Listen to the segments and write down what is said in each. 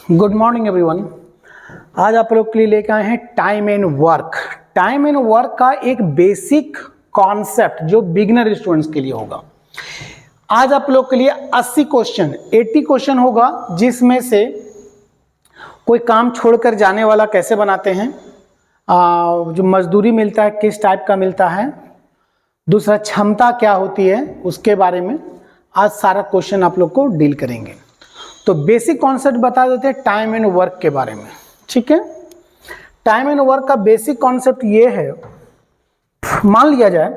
Good morning everyone. आज आप लोग के लिए लेकर आए हैं time and work. Time and work का एक बेसिक कॉन्सेप्ट जो बिगिनर स्टूडेंट्स के लिए होगा। आज आप लोग के लिए 80 क्वेश्चन होगा, जिसमें से कोई काम छोड़कर जाने वाला कैसे बनाते हैं, जो मजदूरी मिलता है किस टाइप का मिलता है, दूसरा क्षमता क्या होती है उसके बारे में आज सारा क्वेश्चन आप लोग को डील करेंगे। तो बेसिक कॉन्सेप्ट बता देते हैं टाइम एंड वर्क के बारे में। ठीक है, टाइम एंड वर्क का बेसिक कॉन्सेप्ट ये है, मान लिया जाए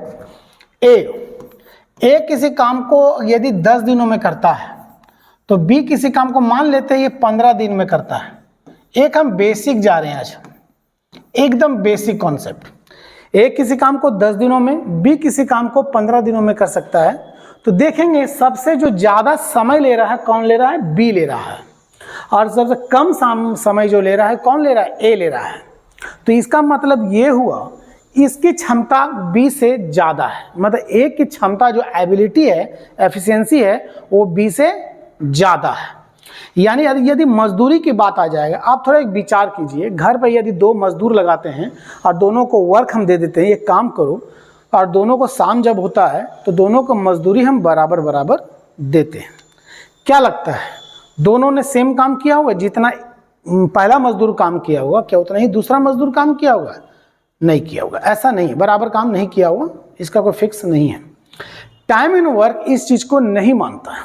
ए किसी काम को यदि 10 दिनों में करता है तो बी किसी काम को मान लेते हैं ये 15 दिन में करता है। एक हम बेसिक जा रहे हैं आज, एकदम बेसिक कॉन्सेप्ट। ए किसी काम को 10 दिनों में, बी किसी काम को 15 दिनों में कर सकता है। तो देखेंगे सबसे जो ज्यादा समय ले रहा है कौन ले रहा है, बी ले रहा है, और सबसे कम समय जो ले रहा है कौन ले रहा है, ए ले रहा है। तो इसका मतलब ये हुआ इसकी क्षमता बी से ज्यादा है, मतलब ए की क्षमता जो एबिलिटी है, एफिशिएंसी है, वो बी से ज्यादा है। यानी यदि मजदूरी की बात आ जाएगा, आप थोड़ा एक विचार कीजिए, घर पर यदि 2 मजदूर लगाते हैं और दोनों को वर्क हम दे देते हैं ये काम करो, और दोनों को शाम जब होता है तो दोनों को मजदूरी हम बराबर बराबर देते हैं, क्या लगता है दोनों ने सेम काम किया होगा? जितना पहला मजदूर काम किया होगा क्या उतना ही दूसरा मजदूर काम किया होगा? नहीं किया होगा। ऐसा नहीं, बराबर काम नहीं किया होगा, इसका कोई फिक्स नहीं है। टाइम एंड वर्क इस चीज को नहीं मानता है।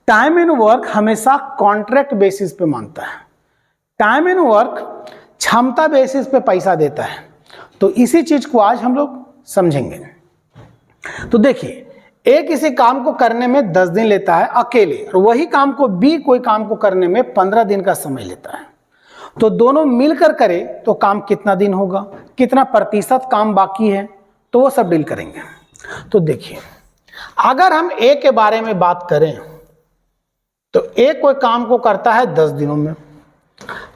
टाइम एंड वर्क हमेशा कॉन्ट्रैक्ट बेसिस पे मानता है। टाइम एंड वर्क क्षमता बेसिस पे पैसा देता है। तो इसी चीज को आज हम लोग समझेंगे। तो देखिए, ए किसी काम को करने में 10 दिन लेता है अकेले, और वही काम को बी कोई काम को करने में 15 दिन का समय लेता है। तो दोनों मिलकर करे तो काम कितना दिन होगा, कितना प्रतिशत काम बाकी है, तो वो सब डील करेंगे। तो देखिए, अगर हम ए के बारे में बात करें तो ए कोई काम को करता है 10 दिनों में,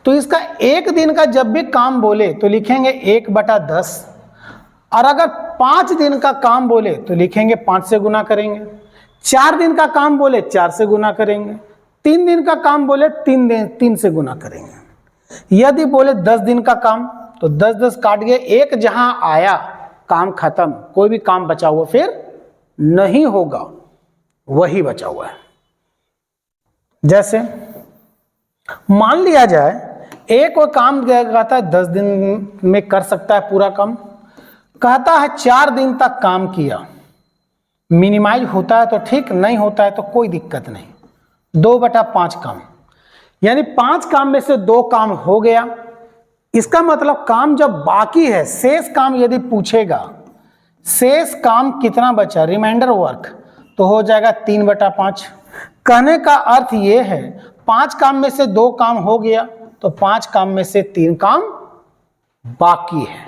तो इसका एक दिन का जब भी काम बोले तो लिखेंगे 1/10, और अगर 5 दिन का काम बोले तो लिखेंगे 5 से गुना करेंगे, 4 दिन का काम बोले 4 से गुना करेंगे, 3 दिन का काम बोले 3 से गुना करेंगे। यदि बोले 10 दिन का काम तो 10 काट गए, एक जहां आया काम खत्म, कोई भी काम बचा हुआ फिर नहीं होगा, वही बचा हुआ है। जैसे मान लिया जाए एक कोई काम कहता है 10 दिन में कर सकता है पूरा काम, कहता है 4 दिन तक काम किया, मिनिमाइज होता है तो ठीक, नहीं होता है तो कोई दिक्कत नहीं, 2/5 काम, यानी 5 काम में से 2 काम हो गया। इसका मतलब काम जब बाकी है, शेष काम यदि पूछेगा शेष काम कितना बचा, रिमाइंडर वर्क, तो हो जाएगा 3/5। कहने का अर्थ यह है 5 काम में से 2 काम हो गया तो 5 काम में से 3 काम बाकी है,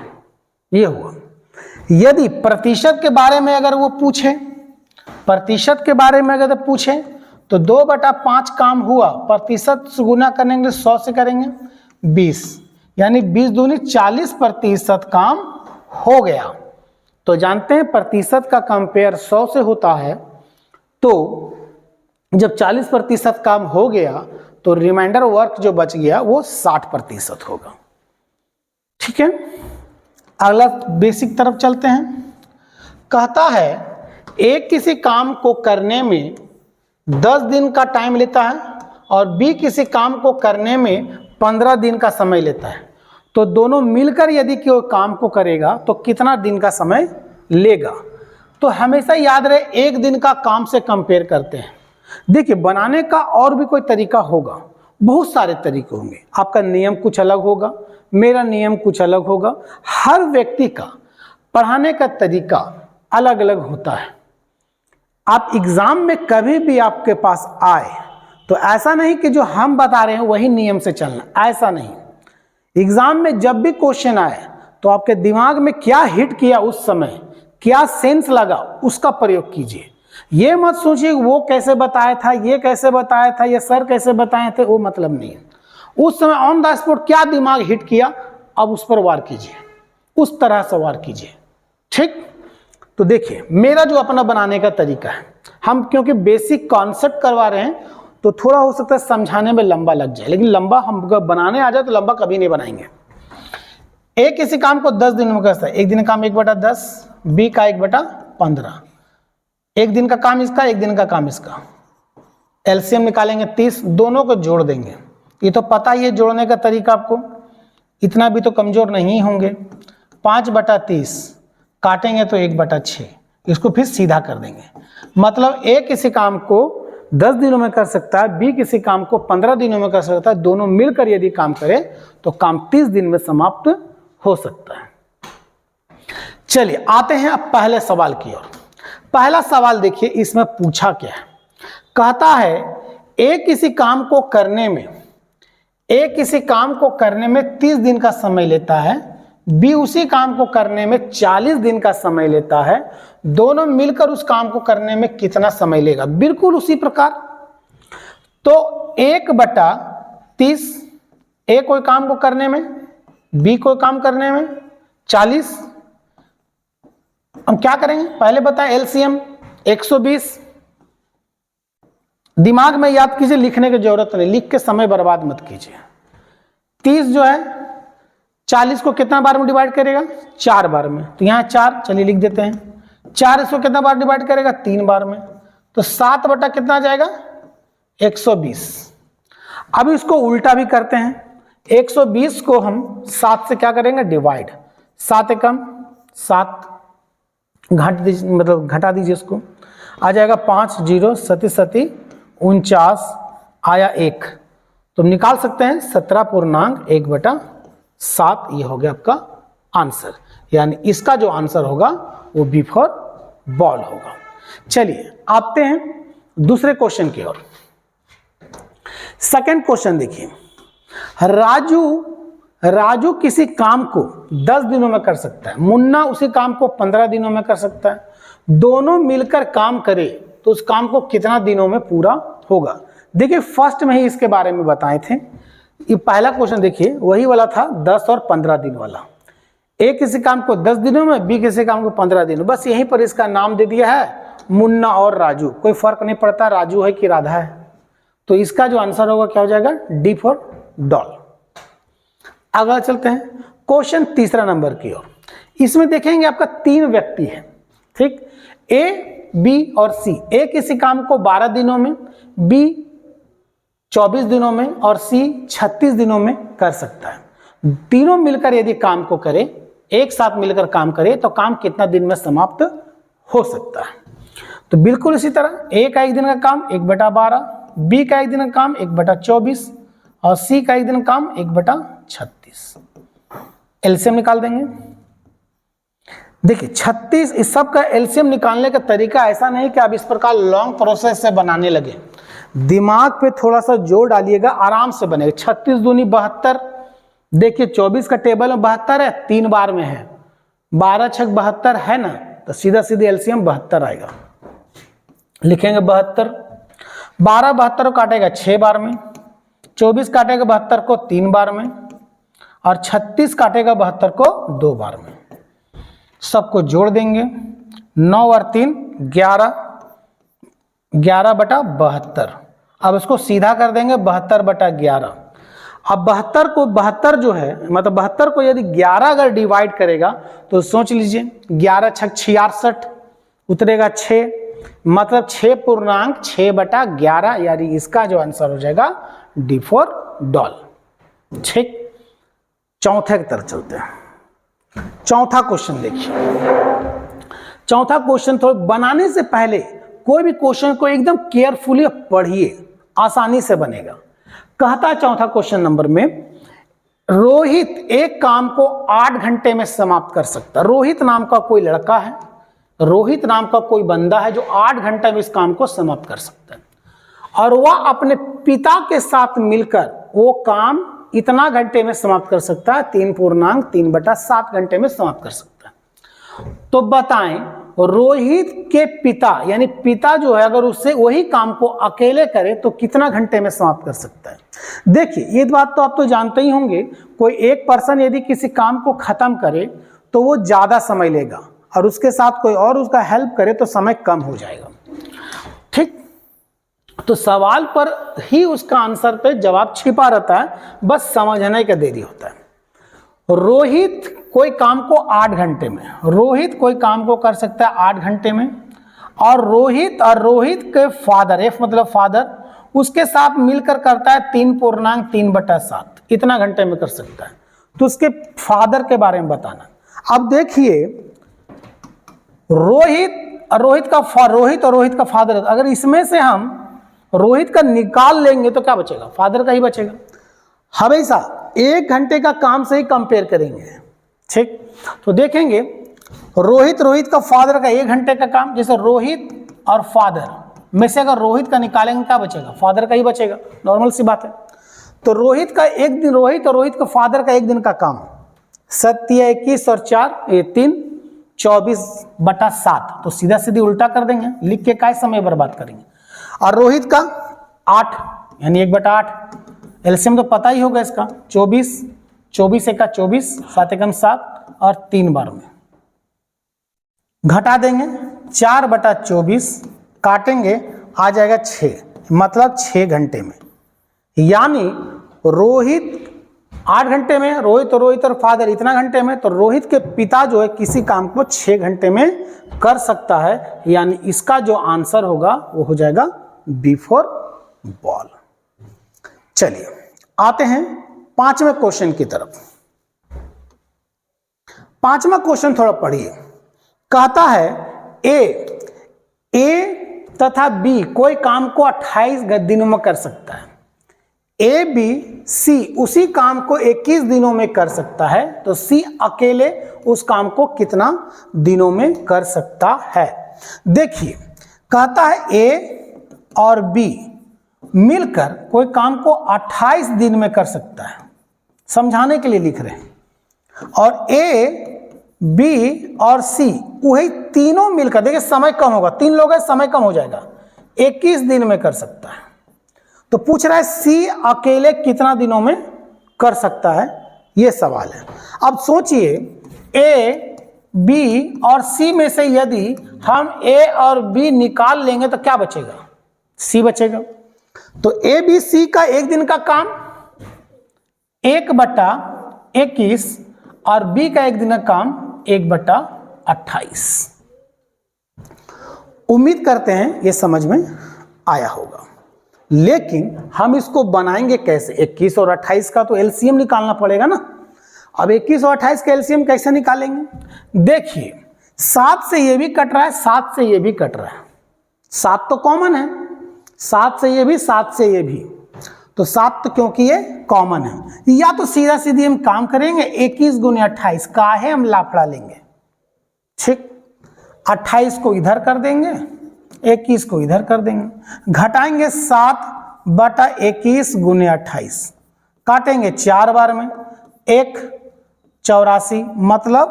ये हुआ। यदि प्रतिशत के बारे में अगर वो पूछे, प्रतिशत के बारे में अगर पूछे तो 2/5 काम हुआ, प्रतिशत से गुना करेंगे 100 से करेंगे 20, यानी 20 दूनी 40% काम हो गया। तो जानते हैं प्रतिशत का कंपेयर 100 से होता है, तो जब 40% काम हो गया तो रिमाइंडर वर्क जो बच गया वो 60% होगा। ठीक है, अगला बेसिक तरफ चलते हैं। कहता है एक किसी काम को करने में 10 दिन का टाइम लेता है और बी किसी काम को करने में 15 दिन का समय लेता है। तो दोनों मिलकर यदि कोई काम को करेगा तो कितना दिन का समय लेगा। तो हमेशा याद रहे एक दिन का काम से कंपेयर करते हैं। देखिए, बनाने का और भी कोई तरीका होगा, बहुत सारे तरीके होंगे, आपका नियम कुछ अलग होगा, मेरा नियम कुछ अलग होगा, हर व्यक्ति का पढ़ाने का तरीका अलग अलग होता है। आप एग्जाम में कभी भी आपके पास आए तो ऐसा नहीं कि जो हम बता रहे हैं वही नियम से चलना, ऐसा नहीं। एग्जाम में जब भी क्वेश्चन आए तो आपके दिमाग में क्या हिट किया उस समय, क्या सेंस लगा, उसका प्रयोग कीजिए। ये मत सोचिए वो कैसे बताया था, ये कैसे बताया था, ये सर कैसे बताए थे, वो मतलब नहीं है। उस समय ऑन द स्पॉट क्या दिमाग हिट किया, अब उस पर वार कीजिए, उस तरह से वार कीजिए। ठीक, तो देखिए मेरा जो अपना बनाने का तरीका है, हम क्योंकि बेसिक कॉन्सेप्ट करवा रहे हैं तो थोड़ा हो सकता है समझाने में लंबा लग जाए, लेकिन लंबा हम बनाने आ जाए तो लंबा कभी नहीं बनाएंगे। ए किसी काम को 10 दिनों में कर सकता है, एक दिन का काम 1/10, बी का 1/15, एक दिन का काम इसका, एक दिन का काम इसका, एलसीएम निकालेंगे 30, दोनों को जोड़ देंगे। ये तो पता ही है जोड़ने का तरीका आपको, इतना भी तो कमजोर नहीं होंगे। 5/30 काटेंगे तो 1/6, इसको फिर सीधा कर देंगे। मतलब ए किसी काम को 10 दिनों में कर सकता है, बी किसी काम को 15 दिनों में कर सकता है, दोनों मिलकर यदि काम करे तो काम 30 दिन में समाप्त हो सकता है। चलिए आते हैं अब पहले सवाल की ओर। पहला सवाल देखिए, इसमें पूछा क्या है, कहता है ए किसी काम को करने में 30 दिन का समय लेता है, बी उसी काम को करने में 40 दिन का समय लेता है, दोनों मिलकर उस काम को करने में कितना समय लेगा। बिल्कुल उसी प्रकार, तो 1/30, ए कोई काम को करने में, बी कोई काम करने में 40, हम क्या करेंगे पहले बताएं, एलसीएम 120, दिमाग में याद कीजिए, लिखने की जरूरत नहीं, लिख के समय बर्बाद मत कीजिए। 30 जो है 40 को कितना बार में डिवाइड करेगा, 4 बार में, तो यहाँ 4, चलिए लिख देते हैं। 4 इसको कितना बार डिवाइड करेगा, 3 बार में, तो 7 बटा कितना आ जाएगा, 120। अब इसको उल्टा भी करते हैं, 120 को हम 7 से क्या करेंगे, डिवाइड, 7 एकम 7, घट दीजिए, मतलब घटा दीजिए इसको, आ जाएगा 5 0 सती 49, आया 1, तो निकाल सकते हैं 17.1/7, ये हो गया आपका आंसर। यानी इसका जो आंसर होगा वो बी फॉर बॉल होगा। चलिए आते हैं दूसरे क्वेश्चन की ओर। सेकंड क्वेश्चन देखिए, राजू किसी काम को 10 दिनों में कर सकता है, मुन्ना उसी काम को 15 दिनों में कर सकता है, दोनों मिलकर काम करे तो उस काम को कितना दिनों में पूरा होगा। देखिए फर्स्ट में ही इसके बारे में बताए थे, ये पहला क्वेश्चन देखिए वही वाला था 10 और 15 दिन वाला। ए किसी काम को 10 दिनों में, बी किसी काम को 15 दिनों, बस यहीं पर इसका नाम दे दिया है मुन्ना और राजू, कोई फर्क नहीं पड़ता राजू है कि राधा है। तो इसका जो आंसर होगा क्या हो जाएगा, डी फॉर डॉल। अगला चलते हैं क्वेश्चन तीसरा नंबर की ओर। इसमें देखेंगे आपका 3 व्यक्ति है, ठीक, ए बी और सी। ए किसी काम को 12 दिनों में, बी 24 दिनों में और सी 36 दिनों में कर सकता है। तीनों मिलकर यदि काम को करे, एक साथ मिलकर काम करे तो काम कितना दिन में समाप्त हो सकता है। तो बिल्कुल इसी तरह ए का एक दिन का काम 1/12, बी का एक दिन का काम 1/24 और सी का एक दिन का काम 1/36। एलसीएम निकाल देंगे। देखिए 36, इस सब का एलसीएम निकालने का तरीका ऐसा नहीं कि आप इस प्रकार लॉन्ग प्रोसेस से बनाने लगे, दिमाग पे थोड़ा सा जोर डालिएगा, आराम से बनेगा। 36 दूनी 72, देखिए 24 का टेबल में 72 है, 3 बार में है, 12 छक 72 है ना, तो सीधा सीधे एलसीएम 72 आएगा। लिखेंगे 72, 12 72 को काटेगा 6 बार में, 24 काटेगा 72 को 3 बार में और 36 काटेगा 72 को 2 बार में। सबको जोड़ देंगे, 9 और 3 11, 11/72। अब इसको सीधा कर देंगे 72/11। अब 72 को 72 जो है, मतलब 72 को यदि 11 अगर डिवाइड करेगा तो सोच लीजिए 11 छक 66 उतरेगा 6, मतलब 6.6/11, यानी इसका जो आंसर हो जाएगा डी फॉर डॉल। ठीक, चौथे की तरफ चलते हैं। चौथा क्वेश्चन देखिए, चौथा क्वेश्चन थोड़ा बनाने से पहले कोई भी क्वेश्चन को एकदम केयरफुली पढ़िए, आसानी से बनेगा। कहता है चौथा क्वेश्चन नंबर में, रोहित एक काम को 8 घंटे में समाप्त कर सकता है। रोहित नाम का कोई लड़का है, रोहित नाम का कोई बंदा है जो 8 घंटे में इस काम को समाप्त कर सकता है और वह अपने पिता के साथ मिलकर वो काम इतना घंटे में समाप्त कर सकता है, 3.3/7 घंटे में समाप्त कर सकता है। तो बताएं रोहित के पिता, यानी पिता जो है अगर उससे वही काम को अकेले करे तो कितना घंटे में समाप्त कर सकता है। देखिए ये बात तो आप तो जानते ही होंगे, कोई एक पर्सन यदि किसी काम को खत्म करे तो वो ज्यादा समय लेगा और उसके साथ कोई और उसका हेल्प करे तो समय कम हो जाएगा। ठीक, तो सवाल पर ही उसका आंसर पे जवाब छिपा रहता है, बस समझने का देरी होता है। रोहित कोई काम को 8 घंटे में, रोहित कोई काम को कर सकता है 8 घंटे में, और रोहित के फादर, एफ मतलब फादर, उसके साथ मिलकर करता है 3.3/7, इतना घंटे में कर सकता है। तो उसके फादर के बारे में बताना। अब देखिए रोहित और रोहित का फादर, अगर इसमें से हम रोहित का निकाल लेंगे तो क्या बचेगा, फादर का ही बचेगा। हमेशा 1 घंटे का काम से ही कंपेयर करेंगे, ठीक। तो देखेंगे रोहित का फादर का 1 घंटे का काम, जैसे रोहित और फादर में से अगर रोहित का निकालेंगे क्या बचेगा, फादर का ही बचेगा, नॉर्मल सी बात है। तो रोहित और रोहित का फादर का 1 दिन का काम 21 और 4 ये 3 24/7, तो सीधा सीधी उल्टा कर देंगे, लिख के काय समय बर्बाद करेंगे। और रोहित का 8 यानी 1/8, एलसीएम तो पता ही होगा इसका, 24 एका 24, 7 एकम 7 और 3 बार में घटा देंगे 4/24, काटेंगे आ जाएगा 6, मतलब 6 घंटे में। यानी रोहित 8 घंटे में, रोहित और फादर इतना घंटे में, तो रोहित के पिता जो है किसी काम को 6 घंटे में कर सकता है। यानी इसका जो आंसर होगा वो हो जाएगा बिफोर बॉल। चलिए आते हैं 5वें क्वेश्चन की तरफ। 5वां क्वेश्चन थोड़ा पढ़िए। कहता है ए तथा बी कोई काम को 28 दिनों में कर सकता है, ए बी सी उसी काम को 21 दिनों में कर सकता है, तो सी अकेले उस काम को कितना दिनों में कर सकता है। देखिए कहता है ए और बी मिलकर कोई काम को 28 दिन में कर सकता है, समझाने के लिए लिख रहे हैं। और ए बी और सी वही तीनों मिलकर, देखिए समय कम होगा, 3 लोग हैं समय कम हो जाएगा, 21 दिन में कर सकता है। तो पूछ रहा है सी अकेले कितना दिनों में कर सकता है, ये सवाल है। अब सोचिए ए बी और सी में से यदि हम ए और बी निकाल लेंगे तो क्या बचेगा, सी बचेगा। तो ए बी सी का 1 दिन का काम 1/21 और बी का 1 दिन का काम 1/28। उम्मीद करते हैं ये समझ में आया होगा। लेकिन हम इसको बनाएंगे कैसे, 21 और 28 का तो एलसीएम निकालना पड़ेगा ना। अब 21 और 28 का एलसीएम कैसे निकालेंगे, देखिए 7 से ये भी कट रहा है, 7 से ये भी कट रहा है, 7 तो कॉमन है, 7 से ये भी, 7 से ये भी, तो 7 तो क्योंकि ये कॉमन है। या तो सीधा सीधी हम काम करेंगे 21 × 28 का है, हम लाफड़ा लेंगे, ठीक। 28 को इधर कर देंगे, 21 को इधर कर देंगे, घटाएंगे 7/21 × 28, काटेंगे 4 बार में, 1 84 मतलब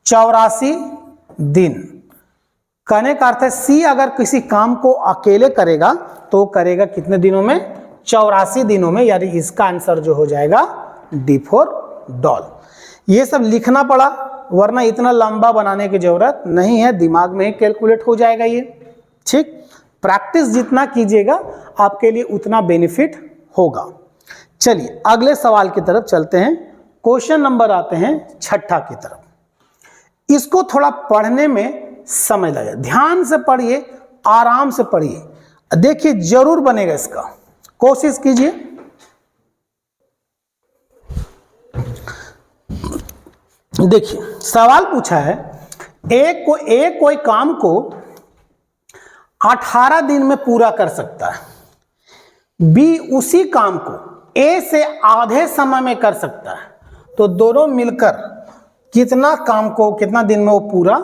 84 दिन। कहने का अर्थ है सी अगर किसी काम को अकेले करेगा तो करेगा कितने दिनों में, 84 दिनों में। यानी इसका आंसर जो हो जाएगा डी फॉर डॉल। ये सब लिखना पड़ा, वरना इतना लंबा बनाने की जरूरत नहीं है, दिमाग में ही कैलकुलेट हो जाएगा ये, ठीक। प्रैक्टिस जितना कीजिएगा आपके लिए उतना बेनिफिट होगा। चलिए अगले सवाल की तरफ चलते हैं। क्वेश्चन नंबर आते हैं 6ठा की तरफ। इसको थोड़ा पढ़ने में समय लगे, ध्यान से पढ़िए, आराम से पढ़िए, देखिए जरूर बनेगा इसका, कोशिश कीजिए। देखिए सवाल पूछा है ए कोई काम को 18 दिन में पूरा कर सकता है, बी उसी काम को ए से आधे समय में कर सकता है, तो दोनों मिलकर कितना दिन में वो पूरा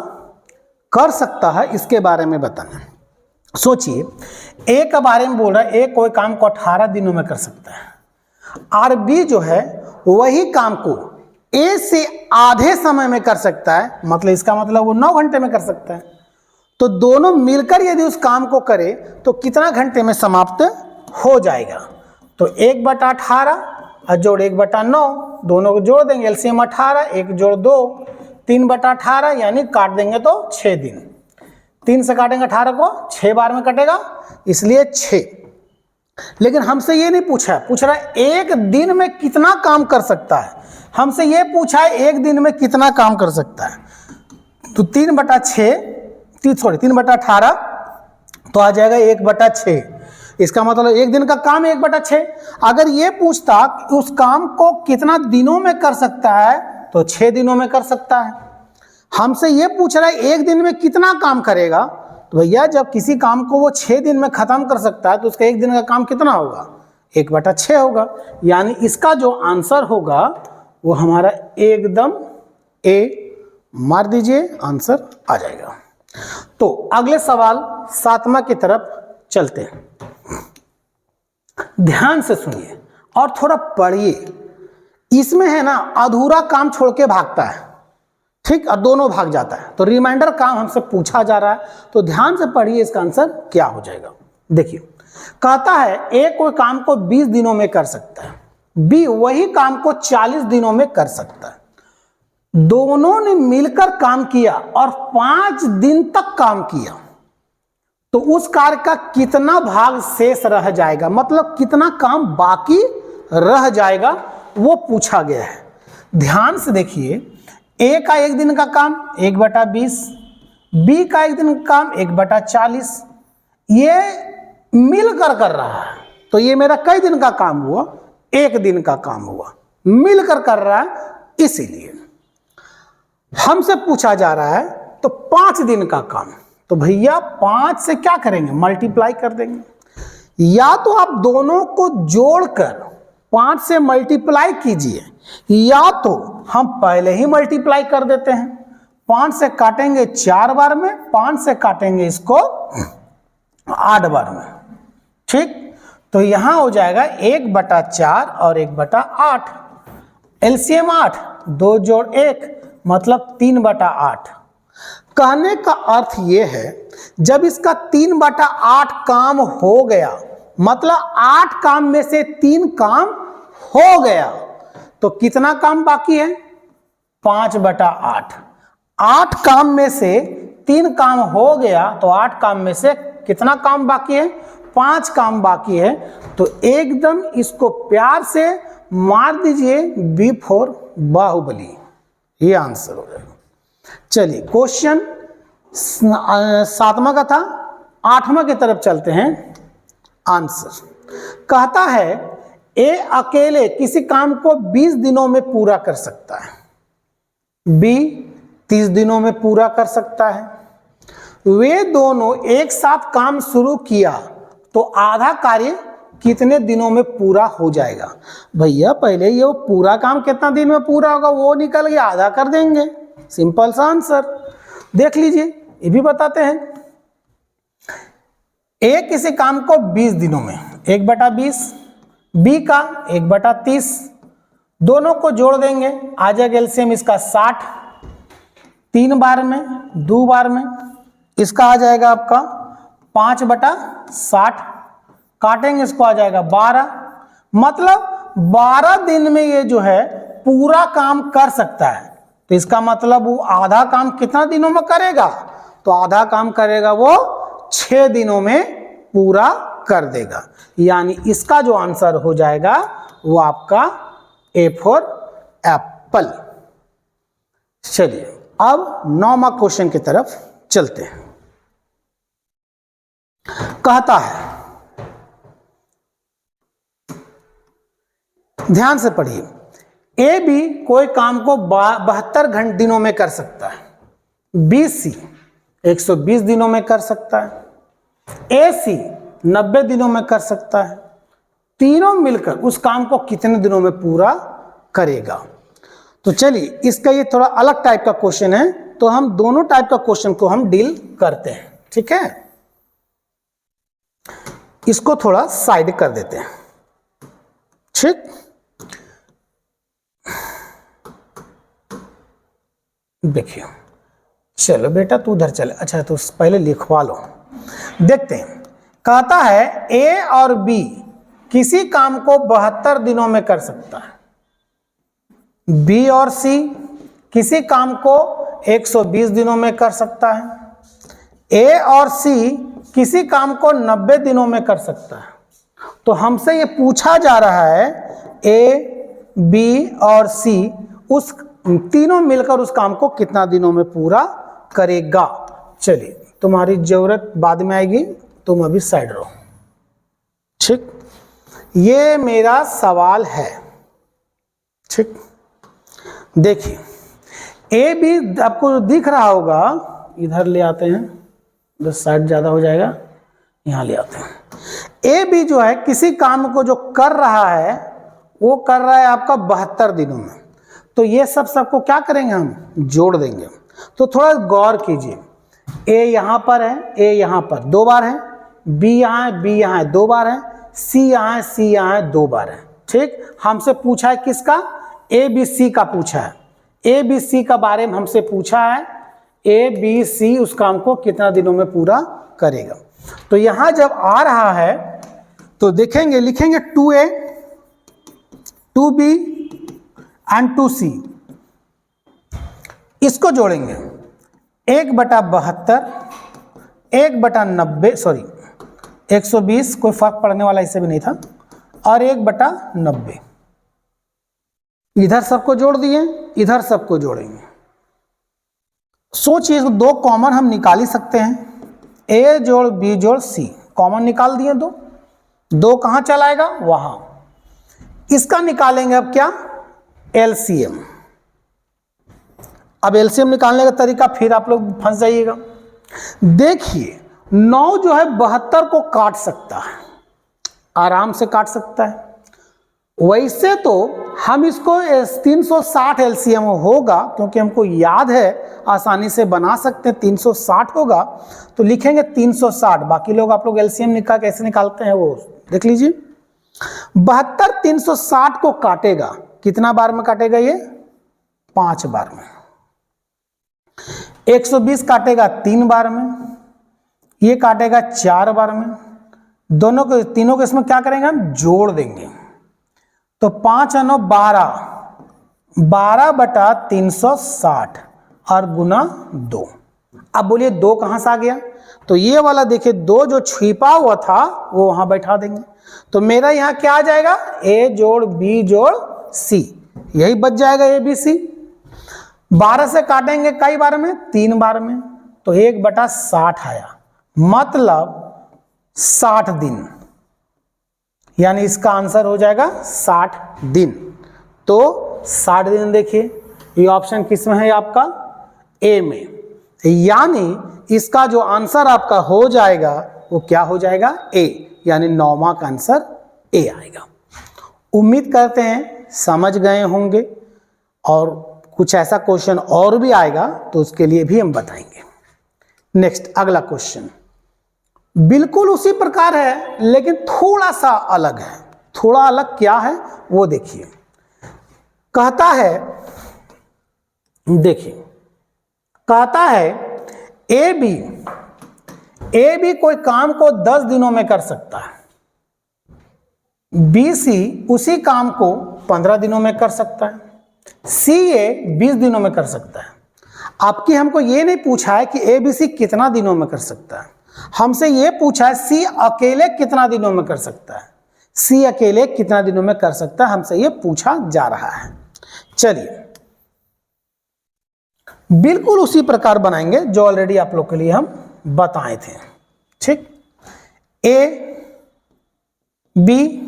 कर सकता है, इसके बारे में बताना। सोचिए ए के बारे में बोल रहा है, ए कोई काम को 18 दिनों में कर सकता है, और बी जो है वही काम को ए से आधे समय में कर सकता है, मतलब इसका मतलब वो 9 घंटे में कर सकता है। तो दोनों मिलकर यदि उस काम को करे तो कितना घंटे में समाप्त हो जाएगा, तो 1/18 और जोड़ 1/9, दोनों को जोड़ देंगे, एलसीएम 18, 1 जोड़ 2 3/18, यानी काट देंगे तो 6 दिन। 3 से काटेंगे 18 को, 6 बार में कटेगा, इसलिए 6। लेकिन हमसे ये नहीं पूछा है, पूछ रहा है एक दिन में कितना काम कर सकता है। हमसे ये पूछा है एक दिन में कितना काम कर सकता है। तो 3/18 तो आ जाएगा 1/6। इसका मतलब एक दिन का काम 1/6। अगर ये पूछता कि उस काम को कितना दिनों में कर सकता है तो 6 दिनों में कर सकता है। हमसे ये पूछ रहा है एक दिन में कितना काम करेगा, तो भैया जब किसी काम को वो 6 दिन में खत्म कर सकता है तो उसका एक दिन का काम कितना होगा, 1/6 होगा। यानी इसका जो आंसर होगा वो हमारा एकदम ए मार दीजिए, आंसर आ जाएगा। तो अगले सवाल 7वां की तरफ चलते हैं। ध्यान से सुनिए और थोड़ा पढ़िए। इसमें है ना अधूरा काम छोड़ के भागता है, ठीक, और दोनों भाग जाता है। तो रिमाइंडर काम हमसे पूछा जा रहा है, तो ध्यान से पढ़िए इसका आंसर क्या हो जाएगा। देखिए कहता है ए कोई काम को 20 दिनों में कर सकता है, बी वही काम को 40 दिनों में कर सकता है। दोनों ने मिलकर काम किया और 5 दिन तक काम किया, तो उस कार्य का कितना भाग शेष रह जाएगा, मतलब कितना काम बाकी रह जाएगा, वो पूछा गया है। ध्यान से देखिए, ए का एक दिन का काम 1/20, बी का एक दिन का काम 1/40, ये मिलकर कर रहा है। तो ये मेरा कई दिन का काम हुआ, एक दिन का काम हुआ, मिलकर कर रहा है। इसीलिए हमसे पूछा जा रहा है तो 5 दिन का काम, तो भैया 5 से क्या करेंगे, मल्टीप्लाई कर देंगे। या तो आप दोनों को जोड़कर 5 से मल्टीप्लाई कीजिए, या तो हम पहले ही मल्टीप्लाई कर देते हैं। 5 से काटेंगे 4 बार में, 5 से काटेंगे इसको 8 बार में, ठीक। तो यहां हो जाएगा 1/4 और 1/8, एलसीएम 8, 2 जोड़ 1 मतलब 3/8। कहने का अर्थ यह है जब इसका 3/8 काम हो गया, मतलब 8 काम में से 3 काम हो गया, तो कितना काम बाकी है, 5/8। 8 काम में से 3 काम हो गया, तो 8 काम में से कितना काम बाकी है, 5 काम बाकी है। तो एकदम इसको प्यार से मार दीजिए बी फॉर बाहुबली, ये आंसर हो जाएगा। चलिए क्वेश्चन 7वां का था, 8वां की तरफ चलते हैं। आंसर कहता है ए अकेले किसी काम को 20 दिनों में पूरा कर सकता है, बी 30 दिनों में पूरा कर सकता है। वे दोनों एक साथ काम शुरू किया तो आधा कार्य कितने दिनों में पूरा हो जाएगा। भैया पहले ये पूरा काम कितना दिन में पूरा होगा वो निकल गया, आधा कर देंगे, सिंपल सा आंसर। देख लीजिए ये भी बताते हैं। ए किसी काम को 20 दिनों में 1/20, बी का 1/30, दोनों को जोड़ देंगे, आ जाएगा एलसीएम इसका 60, 3 बार में 2 बार में, इसका आ जाएगा आपका 5/60, काटेंगे इसको आ जाएगा 12, मतलब 12 दिन में ये जो है पूरा काम कर सकता है। तो इसका मतलब वो आधा काम कितना दिनों में करेगा, तो आधा काम करेगा वो 6 दिनों में पूरा कर देगा। यानी इसका जो आंसर हो जाएगा वो आपका ए फॉर एप्पल। चलिए अब 9वां क्वेश्चन की तरफ चलते हैं। कहता है, ध्यान से पढ़िए, ए बी कोई काम को 72 दिनों में कर सकता है, बी सी 120 दिनों में कर सकता है, ए सी 90 दिनों में कर सकता है। तीनों मिलकर उस काम को कितने दिनों में पूरा करेगा। तो चलिए इसका ये थोड़ा अलग टाइप का क्वेश्चन है, तो हम दोनों टाइप का क्वेश्चन को हम डील करते हैं, ठीक है। इसको थोड़ा साइड कर देते हैं, ठीक। देखिए, चलो बेटा तू उधर चले, अच्छा तो पहले लिखवा लो। देखते हैं, कहता है ए और बी किसी काम को 72 दिनों में कर सकता है, बी और सी किसी काम को 120 दिनों में कर सकता है, ए और सी किसी काम को 90 दिनों में कर सकता है, तो हमसे ये पूछा जा रहा है ए, बी और सी उस तीनों मिलकर उस काम को कितना दिनों में पूरा करेगा। चलिए, तुम्हारी जरूरत बाद में आएगी, तुम अभी साइड रहो। ठीक, ये मेरा सवाल है। ठीक, देखिए ए बी आपको दिख रहा होगा, इधर ले आते हैं, इधर साइड ज्यादा हो जाएगा, यहां ले आते हैं। ए बी जो है किसी काम को जो कर रहा है वो कर रहा है आपका 72 दिनों में, तो ये सबको क्या करेंगे, हम जोड़ देंगे। तो थोड़ा गौर कीजिए, ए यहां पर है, ए यहां पर 2 बार है, बी यहां है, बी यहां है 2 बार है, सी यहां है, सी यहां है 2 बार है। ठीक, हमसे पूछा है किसका, ए बी सी का पूछा है, ए बी सी का बारे में हमसे पूछा है, ए बी सी उस काम को कितना दिनों में पूरा करेगा। तो यहां जब आ रहा है तो देखेंगे, लिखेंगे 2A 2B एंड 2C, इसको जोड़ेंगे 1/72 1/90, सॉरी 120, कोई फर्क पड़ने वाला इससे भी नहीं था, और 1/90। इधर सबको जोड़ दिए, इधर सबको जोड़ेंगे। सोचिए, 2 कॉमन हम निकाल ही सकते हैं, ए जोड़ बी जोड़ सी, कॉमन निकाल दिए, 2 कहां चलाएगा, वहां। इसका निकालेंगे अब क्या, एलसीएम। अब एलसीएम निकालने का तरीका फिर आप लोग फंस जाइएगा। देखिए 9 जो है 72 को काट सकता है, आराम से काट सकता है। वैसे तो हम इसको 360 एलसीएम होगा, क्योंकि हमको याद है, आसानी से बना सकते हैं, 360 होगा, तो लिखेंगे 360। बाकी लोग आप लोग एलसीएम कैसे निकालते हैं वो देख लीजिए। 72 360 को काटेगा, कितना बार में काटेगा, ये 5 बार में। 120 काटेगा 3 बार में, ये काटेगा 4 बार में। दोनों को, तीनों को इसमें क्या करेंगे, हम जोड़ देंगे, तो 5 और 9 12, 12/360 और गुना 2। अब बोलिए 2 कहां से आ गया, तो ये वाला देखिए 2 जो छिपा हुआ था वो वहां बैठा देंगे, तो मेरा यहां क्या आ जाएगा, ए जोड़ बी जोड़ सी, यही बच जाएगा ए बी सी। 12 से काटेंगे कई बार में, 3 बार में, तो 1/60 आया, मतलब 60 दिन, यानी इसका आंसर हो जाएगा 60 दिन। तो 60 दिन देखिए, ये ऑप्शन किस में है आपका, ए में, यानी इसका जो आंसर आपका हो जाएगा वो क्या हो जाएगा, ए, यानी 9वां का आंसर ए आएगा। उम्मीद करते हैं समझ गए होंगे, और कुछ ऐसा क्वेश्चन और भी आएगा तो उसके लिए भी हम बताएंगे। नेक्स्ट, अगला क्वेश्चन बिल्कुल उसी प्रकार है लेकिन थोड़ा सा अलग है। थोड़ा अलग क्या है वो देखिए। कहता है, देखिए कहता है ए बी कोई काम को 10 दिनों में कर सकता है, बी सी उसी काम को 15 दिनों में कर सकता है, सी ए 20 दिनों में कर सकता है। आपकी हमको ये नहीं पूछा है कि ए बी सी कितना दिनों में कर सकता है, हमसे ये पूछा है सी अकेले कितना दिनों में कर सकता है, सी अकेले कितना दिनों में कर सकता है, हमसे ये पूछा जा रहा है। चलिए बिल्कुल उसी प्रकार बनाएंगे जो ऑलरेडी आप लोग के लिए हम बताए थे। ठीक, ए बी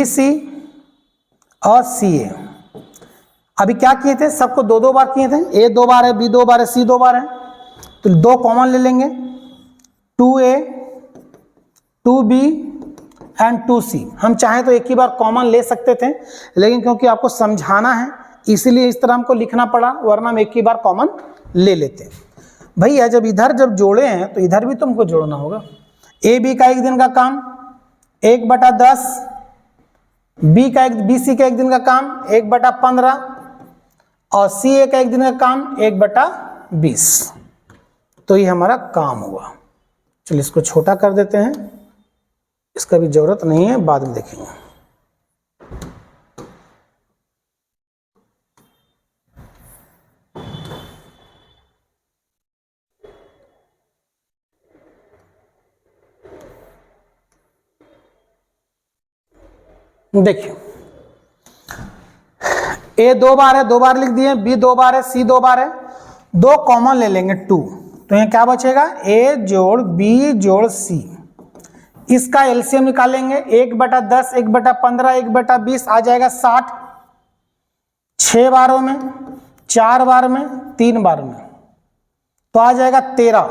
सी और सी ए। अभी क्या किए थे, सबको 2-2 बार किए थे, ए 2 बार है, बी 2 बार है, सी 2 बार है, तो 2 कॉमन ले लेंगे, 2A 2B एंड 2C। हम चाहें तो एक ही बार कॉमन ले सकते थे, लेकिन क्योंकि आपको समझाना है इसीलिए इस तरह हमको लिखना पड़ा, वरना हम एक ही बार कॉमन ले लेते। भैया जब इधर जब जोड़े हैं तो इधर भी तुमको जोड़ना होगा। ए बी का 1 दिन का काम 1/10, बी सी का 1 दिन का काम 1/15 और सी ए का 1 दिन का काम 1/20। तो ये हमारा काम हुआ। चलिए इसको छोटा कर देते हैं, इसका भी जरूरत नहीं है, बाद में देखेंगे। देखिए ए 2 बार है, 2 बार लिख दिए, बी 2 बार है, सी 2 बार है, 2 कॉमन ले लेंगे 2, तो यहाँ क्या बचेगा ए जोड़ बी जोड़ सी। इसका एलसीएम निकालेंगे 1/10, 1/15, 1/20 आ जाएगा 60। 6 बारों में, 4 बार में, 3 बार में, तो आ जाएगा 13,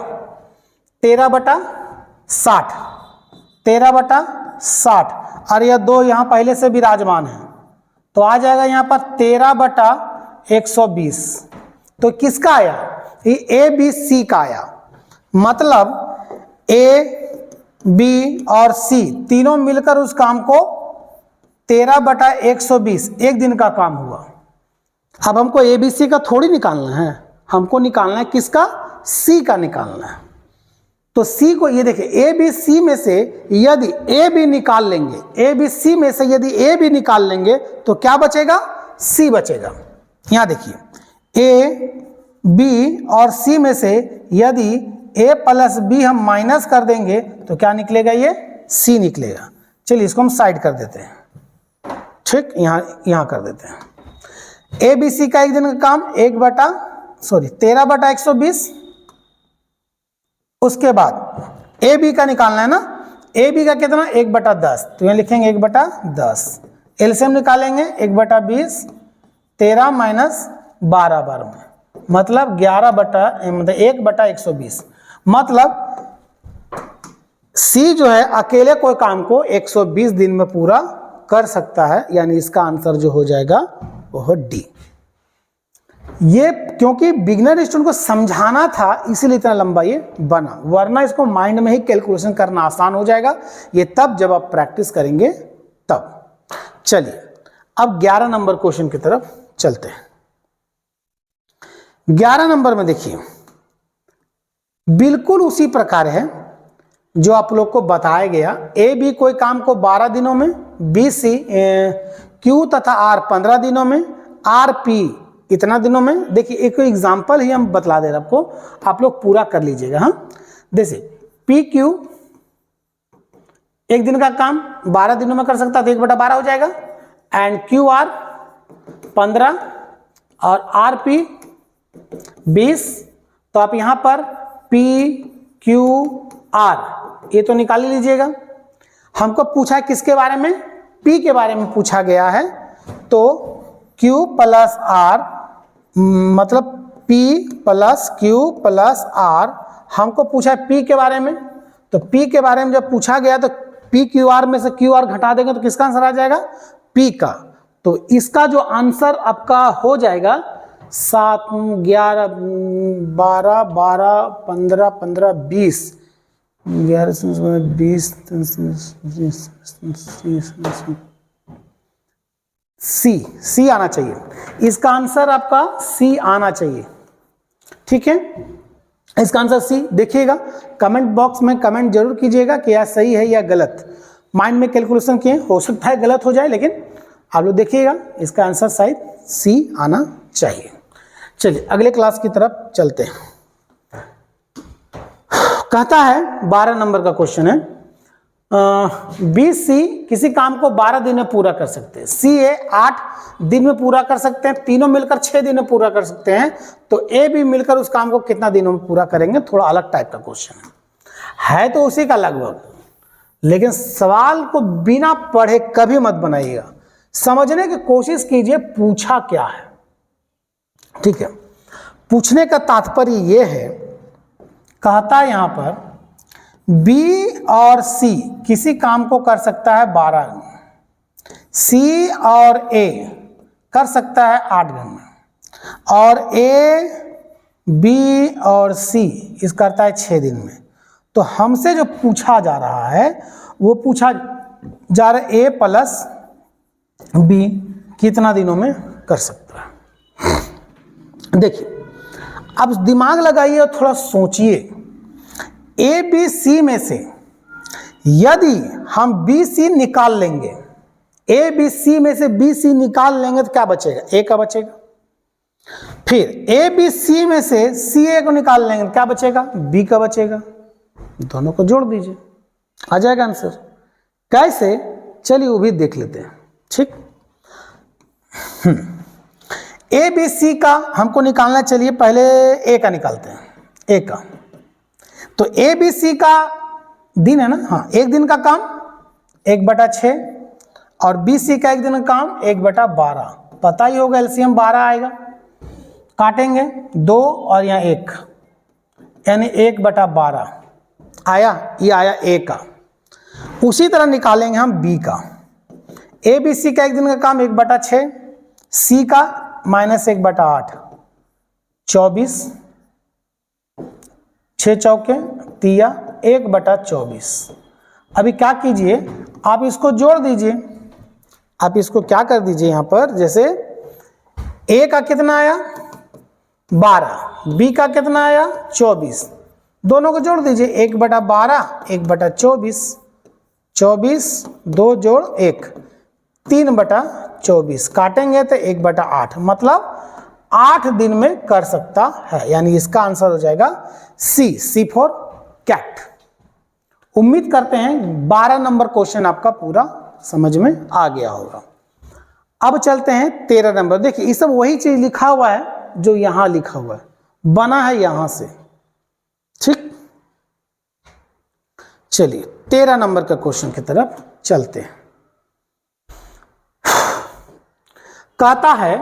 13/60, 13/60, और यह 2 यहां पहले से विराजमान है, तो आ जाएगा यहां पर 13/120। तो किसका आया, ये ए बी सी का आया, मतलब ए बी और सी तीनों मिलकर उस काम को 13/120 एक दिन का काम हुआ। अब हमको ए बी सी का थोड़ी निकालना है, हमको निकालना है किसका, सी का निकालना है। तो सी को ये देखिए ए बी सी में से यदि ए बी निकाल लेंगे, ए बी सी में से यदि ए बी निकाल लेंगे तो क्या बचेगा, सी बचेगा। यहां देखिए ए बी और सी में से यदि ए प्लस बी हम माइनस कर देंगे तो क्या निकलेगा, ये सी निकलेगा। चलिए इसको हम साइड कर देते हैं, ठीक, यहां कर देते हैं। ए बी सी का एक दिन का काम 13/120। उसके बाद ए बी का निकालना है ना, ए बी का कितना 1/10, तो यहाँ लिखेंगे 1/10। एलसीएम निकालेंगे 1/20, 13 माइनस 12 बार में, मतलब 1/120। मतलब सी जो है अकेले कोई काम को 120 दिन में पूरा कर सकता है, यानी इसका आंसर जो हो जाएगा वो डी। ये क्योंकि बिगिनर स्टूडेंट को समझाना था इसीलिए इतना लंबा ये बना, वरना इसको माइंड में ही कैलकुलेशन करना आसान हो जाएगा, ये तब जब आप प्रैक्टिस करेंगे तब। चलिए अब 11 नंबर क्वेश्चन की तरफ चलते हैं। 11 नंबर में देखिए बिल्कुल उसी प्रकार है जो आप लोग को बताया गया। ए बी कोई काम को 12 दिनों में, बी सी क्यू तथा आर 15 दिनों में, आर पी इतना दिनों में। देखिए एक एग्जांपल ही हम बतला दे रहे आपको, आप लोग पूरा कर लीजिएगा। हाँ जैसे पी क्यू एक दिन का काम 12 दिनों में कर सकता है तो 1/12 हो जाएगा, एंड क्यू आर 15 और आर पी 20। तो आप यहां पर पी क्यू आर ये तो निकाल ही लीजिएगा। हमको पूछा है किसके बारे में, पी के बारे में पूछा गया है, तो Q प्लस आर मतलब P plus Q plus R हमको पूछा है P के बारे में। तो P के बारे में जब पूछा गया तो P क्यू आर में से क्यू आर घटा देंगे तो किसका आंसर आ जाएगा, P का। तो इसका जो आंसर आपका हो जाएगा 7, 11, 12, 12, 15, 15, 20, 20, सी आना चाहिए। इसका आंसर आपका सी आना चाहिए, ठीक है। इसका आंसर सी देखिएगा, कमेंट बॉक्स में कमेंट जरूर कीजिएगा कि यह सही है या गलत। माइंड में कैलकुलेशन किए, हो सकता है गलत हो जाए, लेकिन आप लोग देखिएगा इसका आंसर शायद सी आना चाहिए। चलिए अगले क्लास की तरफ चलते हैं। कहता है 12 नंबर का क्वेश्चन है, बी सी किसी काम को 12 दिन में पूरा कर सकते हैं, सी ए 8 दिन में पूरा कर सकते हैं, तीनों मिलकर 6 दिन में पूरा कर सकते हैं, तो ए बी मिलकर उस काम को कितना दिनों में पूरा करेंगे। थोड़ा अलग टाइप का क्वेश्चन है तो उसी का लगभग, लेकिन सवाल को बिना पढ़े कभी मत बनाइएगा, समझने की कोशिश कीजिए पूछा क्या है, ठीक है। पूछने का तात्पर्य यह है, कहता है यहां पर बी और सी किसी काम को कर सकता है 12 दिन, सी और ए कर सकता है 8 दिन में, और ए बी और सी इस करता है 6 दिन में। तो हमसे जो पूछा जा रहा है वो पूछा जा रहा है ए प्लस बी कितना दिनों में कर सकता है। देखिए अब दिमाग लगाइए और थोड़ा सोचिए, ए बी सी में से यदि हम बी सी निकाल लेंगे, ए बी सी में से बी सी निकाल लेंगे तो क्या बचेगा, ए का बचेगा। फिर ए बी सी में से सी ए को निकाल लेंगे तो क्या बचेगा, बी का बचेगा। दोनों को जोड़ दीजिए, आ जाएगा आंसर। कैसे, चलिए वो भी देख लेते हैं। ठीक। ए बी सी का हमको निकालना, चलिए पहले ए का निकालते हैं। ए का तो ए बी सी का दिन है ना, हाँ, एक दिन का काम 1/6 और बी सी का एक दिन का काम 1/12, पता ही होगा एलसीएम 12 आएगा। काटेंगे 2 और यहाँ 1, यानी 1/12 आया, ये आया ए का। उसी तरह निकालेंगे हम बी का। ए बी सी का एक दिन का काम 1/6, सी का -1/8, 24, 6 चौके 3 1/24। अभी क्या कीजिए, आप इसको जोड़ दीजिए। आप इसको क्या कर दीजिए यहाँ पर, जैसे ए का कितना आया 12, बी का कितना आया 24, दोनों को जोड़ दीजिए। 1/12 1/24, 24 2 जोड़ 1 3/24, काटेंगे तो 1/8, मतलब 8 दिन में कर सकता है। यानी इसका आंसर हो जाएगा सी फॉर कैट। उम्मीद करते हैं 12 नंबर क्वेश्चन आपका पूरा समझ में आ गया होगा। अब चलते हैं 13 नंबर। देखिए ये सब वही चीज लिखा हुआ है जो यहां लिखा हुआ है, बना है यहां से, ठीक। चलिए 13 नंबर का क्वेश्चन की तरफ चलते हैं। कहता है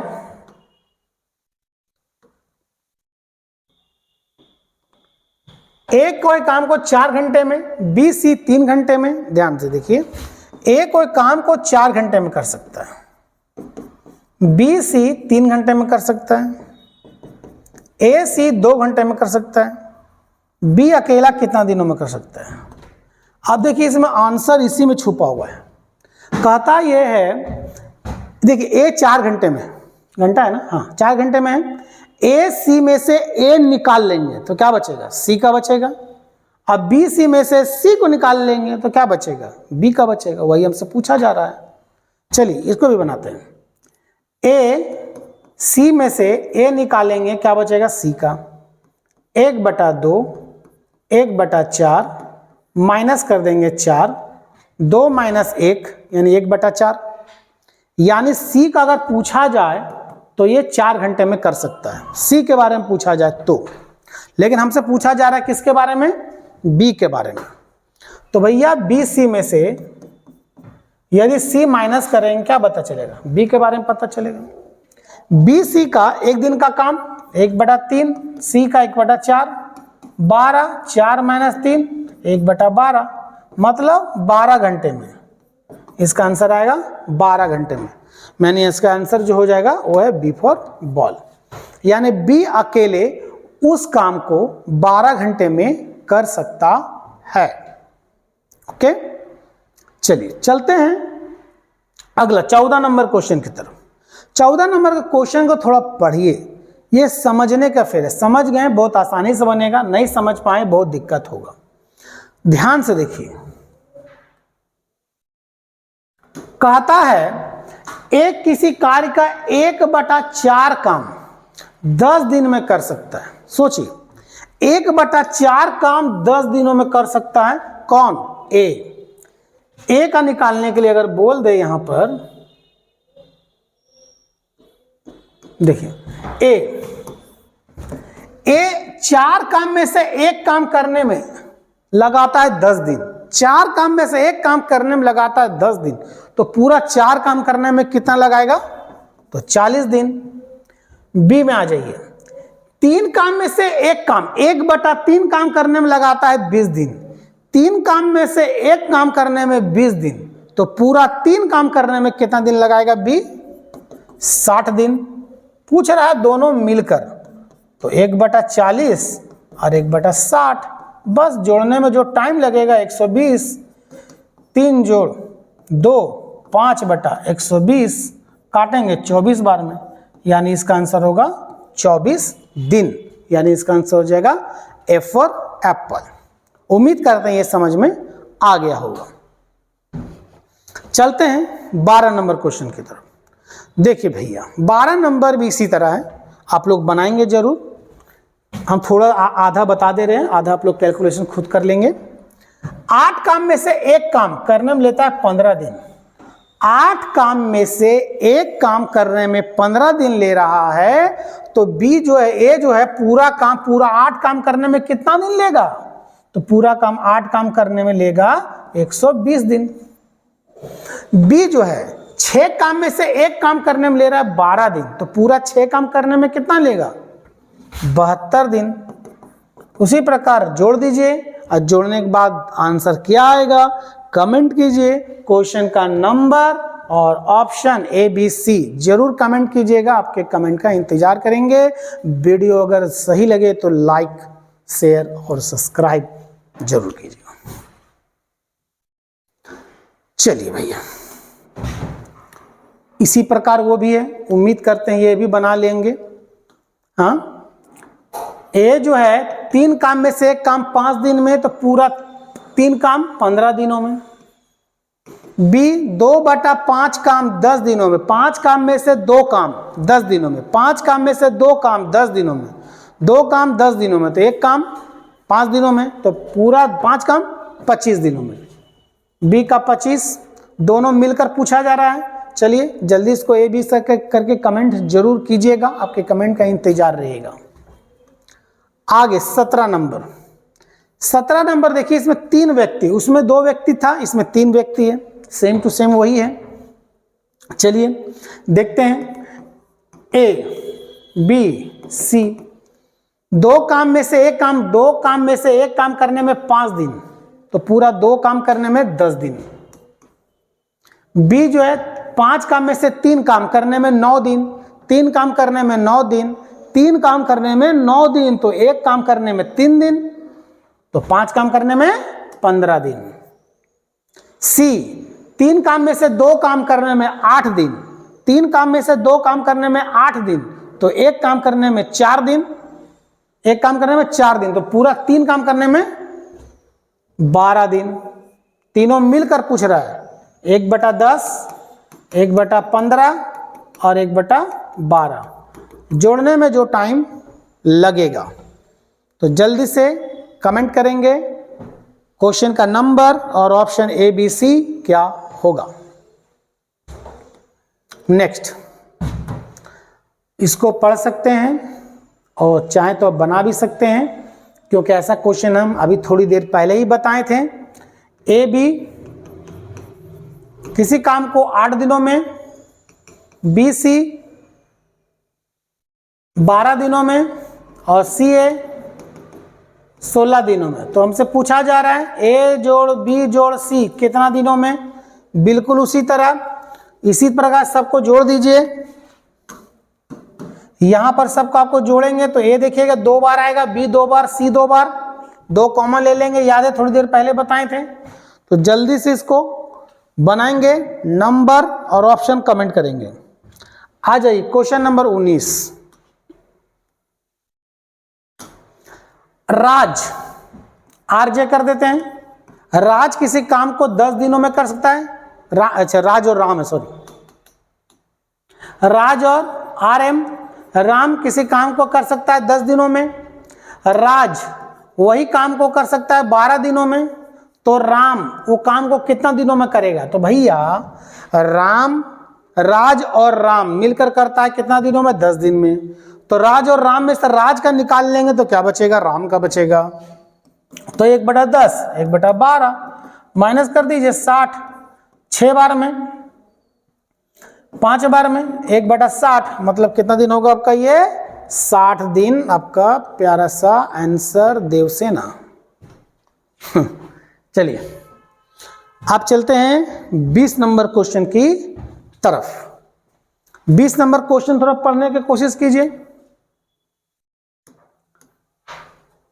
ए कोई काम को 4 घंटे में, बी सी 3 घंटे में, ध्यान से देखिए, ए कोई काम को 4 घंटे में कर सकता है, बी सी 3 घंटे में कर सकता है, ए सी 2 घंटे में कर सकता है, बी अकेला कितना दिनों में कर सकता है। अब देखिए इसमें आंसर इसी में छुपा हुआ है। कहता यह है, देखिए ए 4 घंटे में, घंटा है ना, हाँ 4 घंटे में है। ए सी में से ए निकाल लेंगे तो क्या बचेगा, सी का बचेगा। अब बी सी में से सी को निकाल लेंगे तो क्या बचेगा, बी का बचेगा। वही हमसे पूछा जा रहा है। चलिए इसको भी बनाते हैं। ए सी में से ए निकालेंगे, क्या बचेगा, सी का। 1/2 1/4 माइनस कर देंगे 4, 2 - 1 यानी 1/4। यानी सी का अगर पूछा जाए तो ये 4 घंटे में कर सकता है, सी के बारे में पूछा जाए तो। लेकिन हमसे पूछा जा रहा है किसके बारे में, बी के बारे में। तो भैया बी सी में से यदि सी माइनस करेंगे क्या पता चलेगा, बी के बारे में पता चलेगा। बी सी का एक दिन का काम 1/3, सी का 1/4, 12, 4 - 3 1/12, मतलब 12 घंटे में। इसका आंसर आएगा 12 घंटे में। मैंने इसका आंसर जो हो जाएगा वो है बी फॉर बॉल। यानी बी अकेले उस काम को 12 घंटे में कर सकता है। ओके, चलिए चलते हैं अगला 14 नंबर क्वेश्चन की तरफ। 14 नंबर के क्वेश्चन को थोड़ा पढ़िए, ये समझने का फेर है। समझ गए बहुत आसानी से बनेगा, नहीं समझ पाए बहुत दिक्कत होगा। ध्यान से देखिए, कहता है एक किसी कार्य का 1/4 काम 10 दिन में कर सकता है। सोचिए 1/4 काम 10 दिनों में कर सकता है कौन, ए का निकालने के लिए अगर बोल दे यहां पर, देखिए ए 4 काम में से एक काम करने में लगाता है 10 दिन। 4 काम में से एक काम करने में लगाता है 10 दिन, तो पूरा 4 काम करने में कितना लगाएगा, तो 40 दिन। बी में आ जाइए, 3 काम में से एक काम 1/3 काम करने में लगाता है 20 दिन। 3 काम में से एक काम करने में 20 दिन, तो पूरा 3 काम करने में कितना दिन लगाएगा, बी 60 दिन। पूछ रहा है दोनों मिलकर, तो 1/40 और 1/60, बस जोड़ने में जो टाइम लगेगा 120, 3 जोड़ 2 5/120, काटेंगे 24 बार में, यानी इसका आंसर होगा 24 दिन। यानी इसका आंसर हो जाएगा एफ फॉर एप्पल। उम्मीद करते हैं ये समझ में आ गया होगा। चलते हैं 12 नंबर क्वेश्चन की तरफ। देखिए भैया 12 नंबर भी इसी तरह है, आप लोग बनाएंगे जरूर। हम थोड़ा आधा बता दे रहे हैं, आधा आप लोग कैलकुलेशन खुद कर लेंगे। 8 काम में से एक काम करने में लेता है 15 दिन। 8 काम में से एक काम करने में 15 दिन ले रहा है, तो बी जो है, ए जो है पूरा 8 काम करने में कितना दिन लेगा? तो पूरा काम 8 काम करने में लेगा 120 दिन। बी जो है 6 काम में से एक काम करने में ले रहा है 12 दिन, तो पूरा 6 काम करने में कितना लेगा? 72 दिन। उसी प्रकार जोड़ दीजिए और जोड़ने के बाद आंसर क्या आएगा कमेंट कीजिए, क्वेश्चन का नंबर और ऑप्शन ए बी सी जरूर कमेंट कीजिएगा, आपके कमेंट का इंतजार करेंगे। वीडियो अगर सही लगे तो लाइक शेयर और सब्सक्राइब जरूर कीजिएगा। चलिए भैया, इसी प्रकार वो भी है, उम्मीद करते हैं ये भी बना लेंगे। हाँ, ए जो है 3 काम में से एक काम 5 दिन में, तो पूरा 3 काम 15 दिनों में। बी 2/5 काम 10 दिनों में, 5 काम में से 2 काम 10 दिनों में, 5 काम में से 2 काम 10 दिनों में, 2 काम 10 दिनों में, तो एक काम 5 दिनों में, तो पूरा 5 काम 25 दिनों में। बी का 25 दोनों मिलकर पूछा जा रहा है। चलिए जल्दी इसको ए बी करके कमेंट जरूर कीजिएगा, आपके कमेंट का इंतजार रहेगा। आगे 17 नंबर। 17 नंबर देखिए, इसमें 3 व्यक्ति, उसमें 2 व्यक्ति था, इसमें 3 व्यक्ति है, सेम टू सेम वही है। चलिए देखते हैं, ए बी सी, 2 काम में से एक काम, 2 काम में से एक काम करने में 5 दिन, तो पूरा 2 काम करने में 10 दिन। बी जो है 5 काम में से 3 काम करने में 9 दिन, 3 काम करने में 9 दिन, 3 काम करने में 9 दिन, तो एक काम करने में 3 दिन, तो 5 काम करने में 15 दिन। सी 3 काम में से 2 काम करने में 8 दिन, 3 काम में से 2 काम करने में 8 दिन, तो एक काम करने में 4 दिन, एक काम करने में 4 दिन, तो पूरा 3 काम करने में 12 दिन। तीनों मिलकर पूछ रहा है 1/10, 1/15 और 1/12। जोड़ने में जो टाइम लगेगा, तो जल्दी से कमेंट करेंगे क्वेश्चन का नंबर और ऑप्शन ए बी सी क्या होगा। नेक्स्ट, इसको पढ़ सकते हैं और चाहे तो बना भी सकते हैं, क्योंकि ऐसा क्वेश्चन हम अभी थोड़ी देर पहले ही बताए थे। ए बी किसी काम को 8 दिनों में, बी सी 12 दिनों में और सी ए 16 दिनों में। तो हमसे पूछा जा रहा है ए जोड़ बी जोड़ सी कितना दिनों में। बिल्कुल उसी तरह इसी प्रकार सबको जोड़ दीजिए। यहां पर सबको आपको जोड़ेंगे तो ए देखिएगा 2 बार आएगा, बी 2 बार, सी 2 बार, 2 कॉमन ले लेंगे, याद है थोड़ी देर पहले बताए थे। तो जल्दी से इसको बनाएंगे, नंबर और ऑप्शन कमेंट करेंगे। आ जाइए क्वेश्चन नंबर 19। राज, आरजे कर देते हैं। राज किसी काम को 10 दिनों में कर सकता है। अच्छा राज और राम है, सॉरी, राज और आर एम, राम किसी काम को कर सकता है 10 दिनों में, राज वही काम को कर सकता है 12 दिनों में, तो राम वो काम को कितना दिनों में करेगा। तो भैया राम, राज और राम मिलकर करता है कितना दिनों में, 10 दिन में। तो राज और राम में से राज का निकाल लेंगे तो क्या बचेगा, राम का बचेगा। तो 1/10, 1/12 माइनस कर दीजिए 60, 6 बार में, 5 बार में 1/60, मतलब कितना दिन होगा आपका, ये 60 दिन आपका प्यारा सा आंसर देवसेना। चलिए आप चलते हैं 20 नंबर क्वेश्चन की तरफ। 20 नंबर क्वेश्चन थोड़ा पढ़ने की कोशिश कीजिए।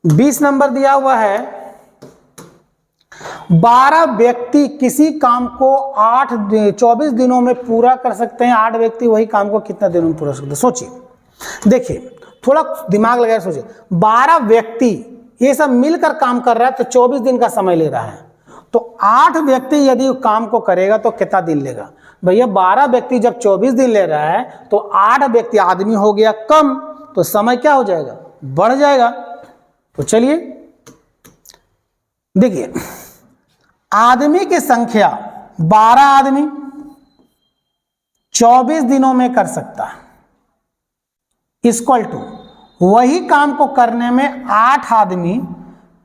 20 नंबर दिया हुआ है, 12 व्यक्ति किसी काम को 24 दिनों में पूरा कर सकते हैं। 8 व्यक्ति वही काम को कितना दिनों में पूरा कर सकते हैं। सोचिए, देखिए थोड़ा दिमाग लगाए सोचिए, 12 व्यक्ति ये सब मिलकर काम कर रहा है तो 24 दिन का समय ले रहा है। तो 8 व्यक्ति यदि काम को करेगा तो कितना दिन लेगा। भैया 12 व्यक्ति जब 24 दिन ले रहा है तो 8 व्यक्ति, आदमी हो गया कम, तो समय क्या हो जाएगा, बढ़ जाएगा। तो चलिए देखिए, आदमी की संख्या 12 आदमी, 24 दिनों में कर सकता है, इक्वल टू वही काम को करने में 8 आदमी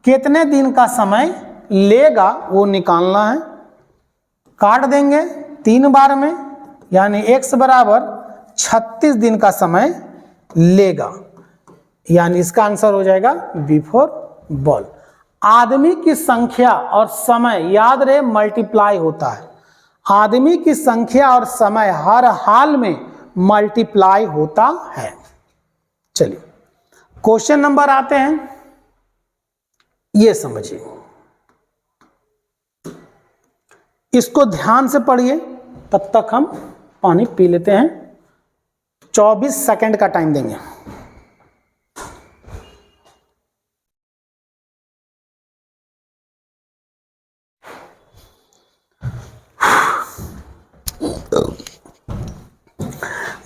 कितने दिन का समय लेगा वो निकालना है। काट देंगे 3 बार में, यानी x बराबर 36 दिन का समय लेगा, यानी इसका आंसर हो जाएगा बिफोर बॉल। आदमी की संख्या और समय याद रहे मल्टीप्लाई होता है, आदमी की संख्या और समय हर हाल में मल्टीप्लाई होता है। चलिए क्वेश्चन नंबर आते हैं, ये समझिए, इसको ध्यान से पढ़िए, तब तक हम पानी पी लेते हैं। 24 सेकंड का टाइम देंगे।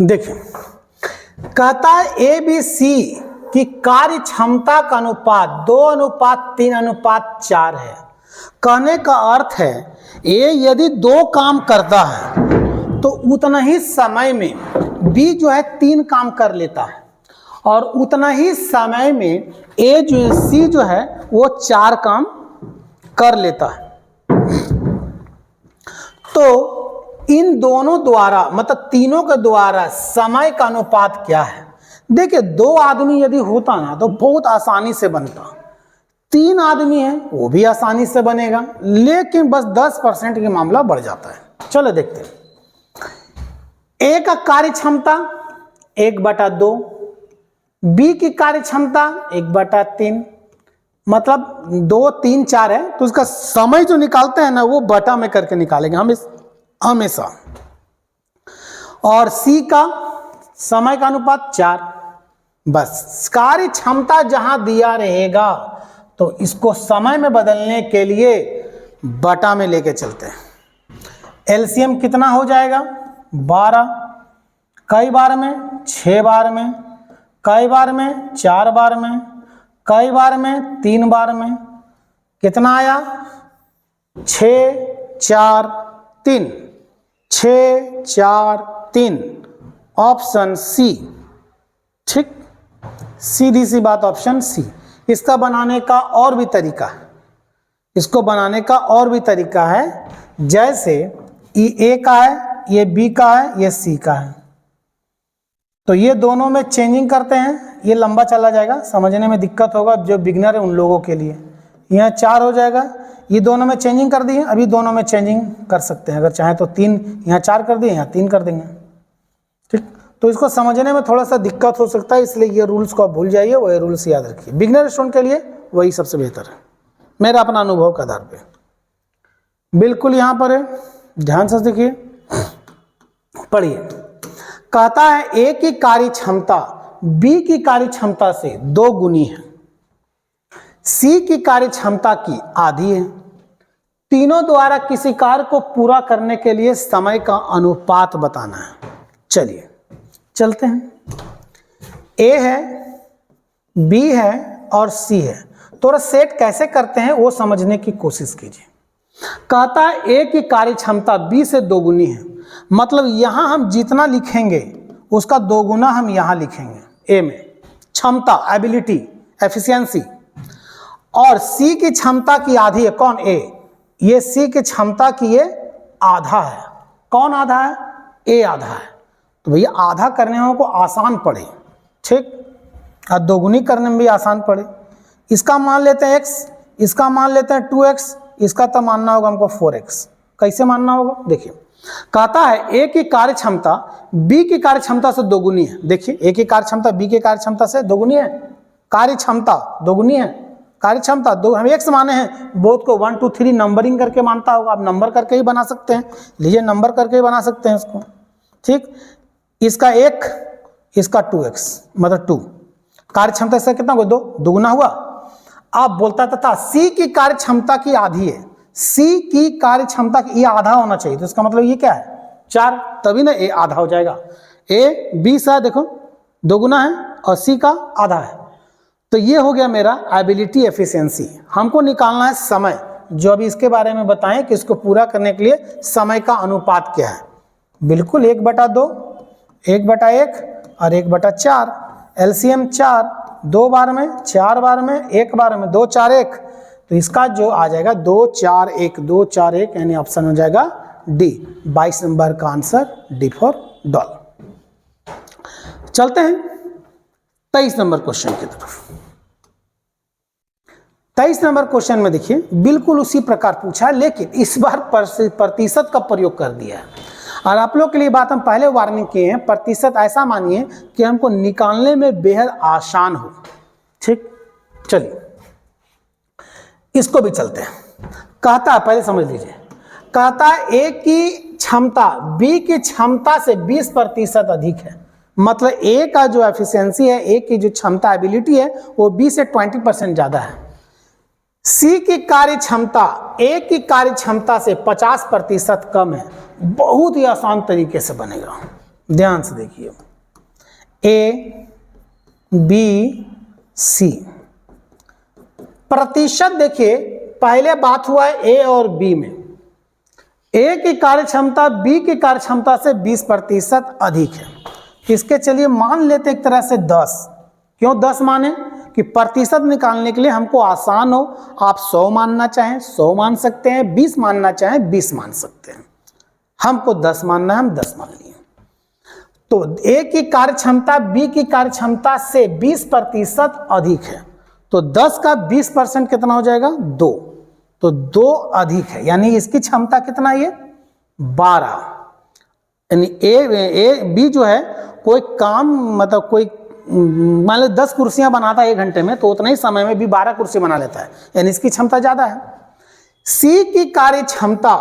देखिए, कहता है ए बी सी की कार्य क्षमता का अनुपात 2:3:4 है। कहने का अर्थ है ए यदि 2 काम करता है तो उतना ही समय में बी जो है 3 काम कर लेता है, और उतना ही समय में ए जो है सी जो है वो 4 काम कर लेता है। तो इन दोनों द्वारा मतलब तीनों के द्वारा समय का अनुपात क्या है। देखिए 2 आदमी यदि होता ना तो बहुत आसानी से बनता, 3 आदमी है वो भी आसानी से बनेगा, लेकिन बस 10% की मामला बढ़ जाता है। चलो देखते हैं। ए का कार्य क्षमता 1/2, बी की कार्य क्षमता 1/3, मतलब 2, 3, 4 है तो उसका समय जो निकालते हैं ना वो बटा में करके निकालेंगे हम हमेशा। और सी का समय का अनुपात 4। बस कार्य क्षमता जहां दिया रहेगा तो इसको समय में बदलने के लिए बटा में लेके चलते हैं। एलसीएम कितना हो जाएगा 12, कई बार में 6 बार में, कई बार में 4 बार में, कई बार में 3 बार में, कितना आया 6, 4, 3, 6, 4, 3, ऑप्शन सी। ठीक, सीधी सी बात ऑप्शन सी। इसका बनाने का और भी तरीका है, इसको बनाने का और भी तरीका है, जैसे ये ए का है, ये बी का है, ये सी का है, तो ये दोनों में चेंजिंग करते हैं। ये लंबा चला जाएगा, समझने में दिक्कत होगा जो बिगनर है उन लोगों के लिए। यहाँ 4 हो जाएगा, ये दोनों में चेंजिंग कर दिए, अभी दोनों में चेंजिंग कर सकते हैं, अगर चाहे तो 3 यहाँ 4 कर दिए, यहाँ 3 कर देंगे। ठीक, तो इसको समझने में थोड़ा सा दिक्कत हो सकता है, इसलिए ये रूल्स को आप भूल जाइए, वही रूल्स याद रखिए। बिगनर स्टूडेंट के लिए वही सबसे बेहतर है, मेरा अपना अनुभव के आधार पे। बिल्कुल यहाँ पर है, ध्यान से देखिए, पढ़िए। कहता है ए की कार्य क्षमता बी की कार्य क्षमता से 2 गुनी है, सी की कार्य क्षमता की आधी है। तीनों द्वारा किसी कार्य को पूरा करने के लिए समय का अनुपात बताना है। चलिए चलते हैं। ए है, बी है और सी है, थोड़ा सेट कैसे करते हैं वो समझने की कोशिश कीजिए। कहता है ए की कार्य क्षमता बी से 2 गुनी है, मतलब यहां हम जितना लिखेंगे उसका 2 गुना हम यहां लिखेंगे ए में, क्षमता, एबिलिटी, एफिशिएंसी। और सी की क्षमता की आधी है, कौन ए, ये सी की क्षमता की ये आधा है। कौन आधा है, ए आधा है। तो भैया आधा करने वालों को आसान पड़े, ठीक, और 2 गुनी करने में भी आसान पड़े। इसका मान लेते हैं x, इसका मान लेते हैं 2x, इसका तो मानना होगा हमको 4x। कैसे मानना होगा देखिए। कहता है ए की कार्य क्षमता बी की कार्य क्षमता से 2 गुनी है। देखिए ए की कार्य क्षमता बी की कार्य क्षमता से 2 गुनी है, कार्य क्षमता 2 गुनी है, कार्य क्षमता 2, हम x माने हैं, बोथ को 1 2 3 नंबरिंग करके मानता होगा, आप नंबर करके ही बना सकते हैं, लीजिए नंबर करके ही बना सकते हैं इसको। ठीक, इसका 1, इसका 2x मतलब 2, कार्य क्षमता इसका कितना हुआ 2, 2 गुना हुआ। आप बोलता था सी की कार्य क्षमता की आधी है, सी की कार्य क्षमता की ये आधा होना चाहिए, तो इसका मतलब ये क्या है 4, तभी ना ए आधा हो जाएगा। ए बी सा देखो 2 गुना है और सी का आधा है, तो ये हो गया मेरा एबिलिटी एफिशिएंसी। हमको निकालना है समय, जो अभी इसके बारे में बताएं कि इसको पूरा करने के लिए समय का अनुपात क्या है। बिल्कुल 1/2, 1/1 और 1/4। एलसीएम 4, 2 बार में, 4 बार में, 1 बार में, 2 4 1। तो इसका जो आ जाएगा 2 4 1, 2 4 1, यानी ऑप्शन हो जाएगा डी। 22 नंबर का आंसर डी फॉर डॉल। चलते हैं 23 नंबर क्वेश्चन की तरफ। 23 नंबर क्वेश्चन में देखिए बिल्कुल उसी प्रकार पूछा है, लेकिन इस बार प्रतिशत का प्रयोग कर दिया है। और आप लोग के लिए बात हम पहले वार्निंग किए हैं, प्रतिशत ऐसा मानिए कि हमको निकालने में बेहद आसान हो। ठीक, चलिए इसको भी चलते हैं। कहता है, पहले समझ लीजिए, कहता है ए की क्षमता बी की क्षमता से 20% अधिक है। मतलब ए का जो एफिशिएंसी है, ए की जो क्षमता एबिलिटी है वो बी से 20% ज्यादा है। सी की कार्य क्षमता ए की कार्य क्षमता से 50% कम है। बहुत ही आसान तरीके से बनेगा, ध्यान से देखिए। ए बी सी प्रतिशत देखिए, पहले बात हुआ है ए और बी में। ए की कार्य क्षमता बी की कार्य क्षमता से 20% अधिक है। इसके चलिए मान लेते एक तरह से 10। क्यों 10 माने? कि प्रतिशत निकालने के लिए हमको आसान हो। आप 100 मानना चाहें 100 मान सकते हैं, 20 मानना चाहें 20 मान सकते हैं। हमको 10 मानना है, हम 10 मान लिए। तो ए की कार्य क्षमता बी की कार्य क्षमता से 20% अधिक है। तो 10 का 20% कितना हो जाएगा? 2। तो 2 अधिक है, यानी इसकी क्षमता कितना है? ये 12। यानी ए बी जो है कोई काम, मतलब कोई मान लो 10 कुर्सियां बनाता है 1 घंटे में, तो उतने ही समय में भी 12 कुर्सी बना लेता है, यानी इसकी क्षमता ज्यादा है। सी की कार्य क्षमता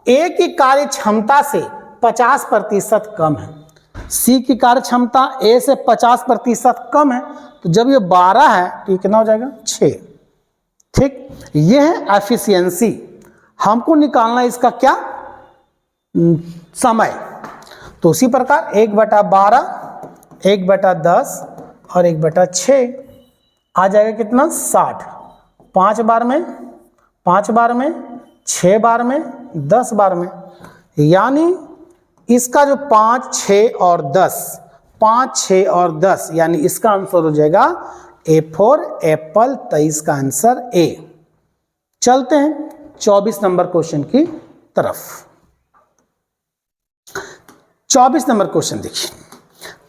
ए की कार्य क्षमता से 50% कम है। सी की कार्य क्षमता ए से 50% कम है। तो जब ये 12 है तो ये कितना हो जाएगा? 6। ठीक, ये है एफिशिएंसी। हमको निकालना इसका क्या? समय। तो उसी प्रकार 1/12, 1/10 और 1/6 आ जाएगा कितना? 60। 5 बार में, 5 बार में, 6 बार में, 10 बार में, यानी इसका जो 5 6 और 10, 5 6 और 10, यानी इसका आंसर हो जाएगा ए फॉर एप्पल। 23 का आंसर ए। चलते हैं 24 नंबर क्वेश्चन की तरफ। 24 नंबर क्वेश्चन देखिए,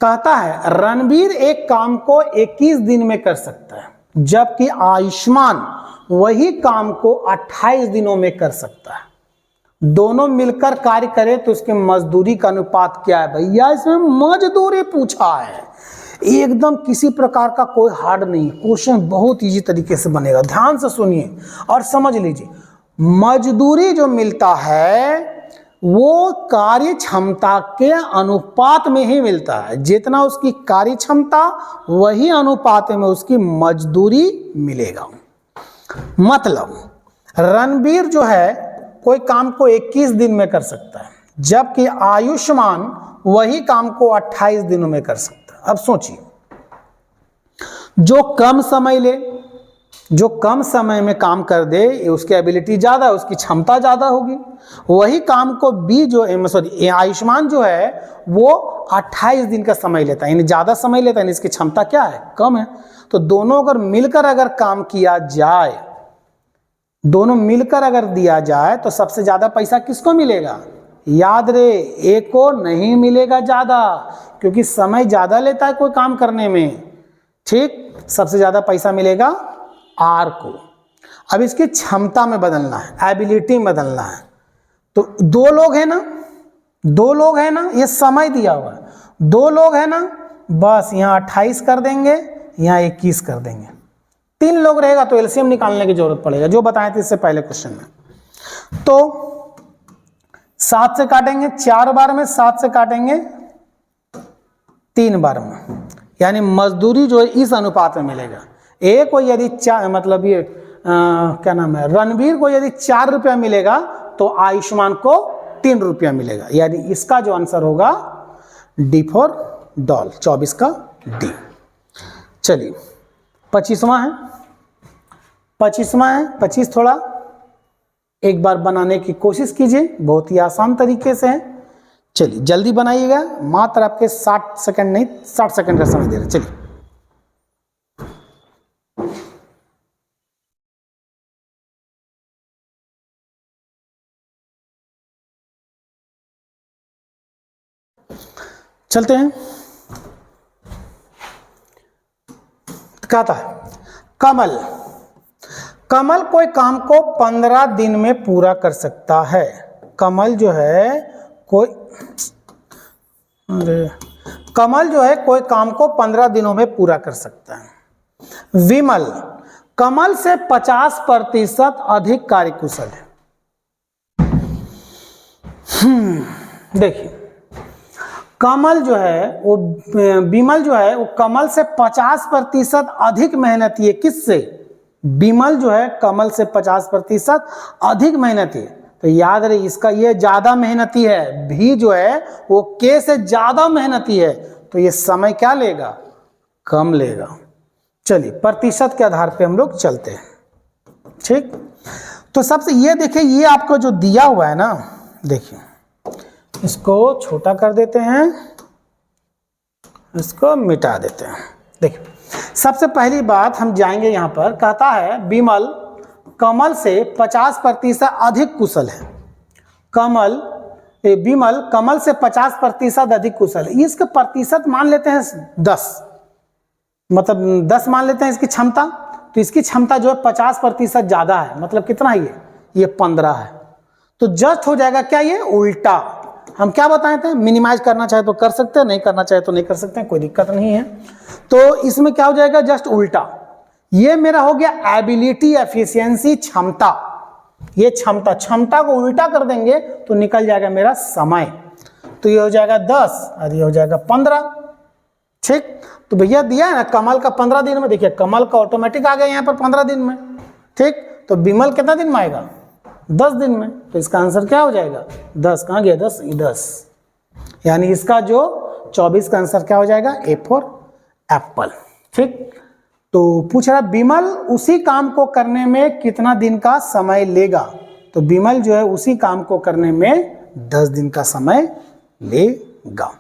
कहता है रणबीर एक काम को 21 दिन में कर सकता है, जबकि आयुष्मान वही काम को 28 दिनों में कर सकता है। दोनों मिलकर कार्य करें तो उसकी मजदूरी का अनुपात क्या है? भैया इसमें मजदूरी पूछा है, एकदम किसी प्रकार का कोई हार्ड नहीं। क्वेश्चन बहुत इजी तरीके से बनेगा, ध्यान से सुनिए और समझ लीजिए। मजदूरी जो मिलता है वो कार्य क्षमता के अनुपात में ही मिलता है। जितना उसकी कार्य क्षमता वही अनुपात में उसकी मजदूरी मिलेगा। मतलब रणबीर जो है कोई काम को 21 दिन में कर सकता है, जबकि आयुष्मान वही काम को 28 दिनों में कर सकता है। अब सोचिए, जो कम समय ले, जो कम समय में काम कर दे, उसकी एबिलिटी ज्यादा है, उसकी क्षमता ज्यादा होगी। वही काम को बी जो आयुष्मान जो है वो 28 दिन का समय लेता है, यानी ज्यादा समय लेता है, इसकी क्षमता क्या है? कम है। तो दोनों अगर मिलकर अगर काम किया जाए, दोनों मिलकर अगर दिया जाए तो सबसे ज्यादा पैसा किसको मिलेगा? याद रहे, ए को नहीं मिलेगा ज्यादा, क्योंकि समय ज्यादा लेता है कोई काम करने में। ठीक, सबसे ज्यादा पैसा मिलेगा आर को। अब इसकी क्षमता में बदलना है, एबिलिटी में बदलना है। तो 2 लोग हैं ना, 2 लोग हैं ना, ये समय दिया हुआ है। 2 लोग हैं ना, बस यहाँ 28 कर देंगे, यहाँ 21 कर देंगे। 3 लोग रहेगा तो एलसीएम निकालने की जरूरत पड़ेगा, जो बताए थे इससे पहले क्वेश्चन में। तो 7 से काटेंगे 4 बार में, 7 से काटेंगे 3 बार में, यानी मजदूरी जो है इस अनुपात में मिलेगा। ए को यदि मतलब ये क्या नाम है, रणबीर को यदि 4 रुपया मिलेगा तो आयुष्मान को 3 रुपया मिलेगा, यानी इसका जो आंसर होगा डी फॉर डॉल। 24 का डी। चलिए 25वां है, 25वां है। 25 थोड़ा एक बार बनाने की कोशिश कीजिए, बहुत ही आसान तरीके से है। चलिए जल्दी बनाइएगा, मात्र आपके 60 सेकंड नहीं 60 सेकंड का समय दे रहे। चलिए चलते हैं। कहता है कमल, कमल कोई काम को 15 दिन में पूरा कर सकता है। कमल जो है कोई कमल जो है कोई काम को 15 दिनों में पूरा कर सकता है। विमल कमल से 50% अधिक कार्यकुशल है। देखिए कमल जो है वो विमल जो है वो कमल से 50% अधिक मेहनती है। किससे? विमल जो है कमल से 50% अधिक मेहनती है। तो याद रहे इसका ये ज्यादा मेहनती है, भी जो है वो के से ज्यादा मेहनती है, तो ये समय क्या लेगा? कम लेगा। चलिए प्रतिशत के आधार पे हम लोग चलते हैं। ठीक, तो सबसे ये देखिए, ये आपको जो दिया हुआ है ना, देखिए इसको छोटा कर देते हैं, इसको मिटा देते हैं। देखिए सबसे पहली बात हम जाएंगे यहाँ पर, कहता है विमल कमल से 50% अधिक कुशल है। विमल कमल से 50% अधिक कुशल है। इसका प्रतिशत मान लेते हैं 10, मतलब 10 मान लेते हैं इसकी क्षमता। तो इसकी क्षमता जो है 50% ज्यादा है, मतलब कितना है ये 15 है। तो जस्ट हो जाएगा क्या? ये उल्टा। हम क्या बताए थे? मिनिमाइज करना चाहे तो कर सकते हैं, नहीं करना चाहे तो नहीं कर सकते हैं, कोई दिक्कत नहीं है। तो इसमें क्या हो जाएगा? जस्ट उल्टा। ये मेरा हो गया एबिलिटी, एफिशिएंसी, क्षमता। ये क्षमता को उल्टा कर देंगे तो निकल जाएगा मेरा समय। तो ये हो जाएगा 10 और ये हो जाएगा 15। ठीक, तो भैया दिया है ना कमल का 15 दिन में, देखिए कमल का ऑटोमेटिक आ गया यहाँ पर 15 दिन में। ठीक, तो विमल कितना दिन में आएगा? 10 दिन में। तो इसका आंसर क्या हो जाएगा? 10। कहाँ गया 10? 10, यानी इसका जो 24 का आंसर क्या हो जाएगा? A for Apple. ठीक, तो पूछ रहा विमल उसी काम को करने में कितना दिन का समय लेगा? तो विमल जो है उसी काम को करने में 10 दिन का समय लेगा।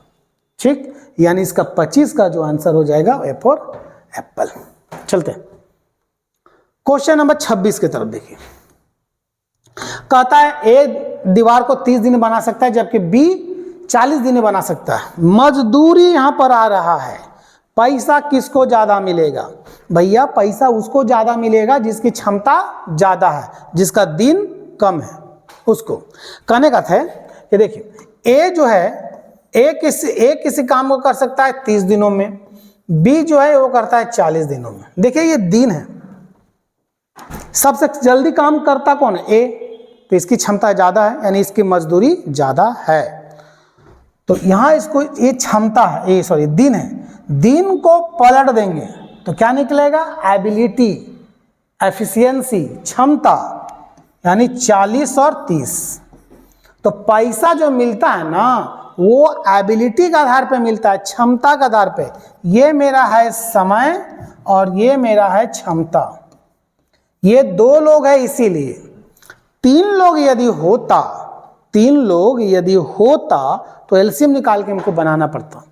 ठीक, यानी इसका 25 का जो आंसर हो जाएगा ए फॉर एप्पल। चलते हैं क्वेश्चन नंबर 26 की तरफ। देखिए कहता है ए दीवार को 30 दिन बना सकता है, जबकि बी 40 दिन में बना सकता है। मजदूरी यहां पर आ रहा है, पैसा किसको ज्यादा मिलेगा? भैया पैसा उसको ज्यादा मिलेगा जिसकी क्षमता ज्यादा है, जिसका दिन कम है उसको। कहने का था कि देखिए ए जो है ए किसी काम को कर सकता है 30 दिनों में, बी जो है वो करता है 40 दिनों में। देखिए ये दिन है, सबसे जल्दी काम करता कौन है? ए। तो इसकी क्षमता ज्यादा है, यानी इसकी मजदूरी ज्यादा है। तो यहां इसको ये क्षमता है, ये सॉरी दिन है, दिन को पलट देंगे तो क्या निकलेगा? एबिलिटी, एफिशिएंसी, क्षमता, यानी 40 और 30। तो पैसा जो मिलता है ना वो एबिलिटी के आधार पे मिलता है, क्षमता के आधार पे। ये मेरा है समय और ये मेरा है क्षमता। ये 2 लोग है, इसीलिए 3 लोग यदि होता तो एलसीएम निकाल के हमको बनाना पड़ता,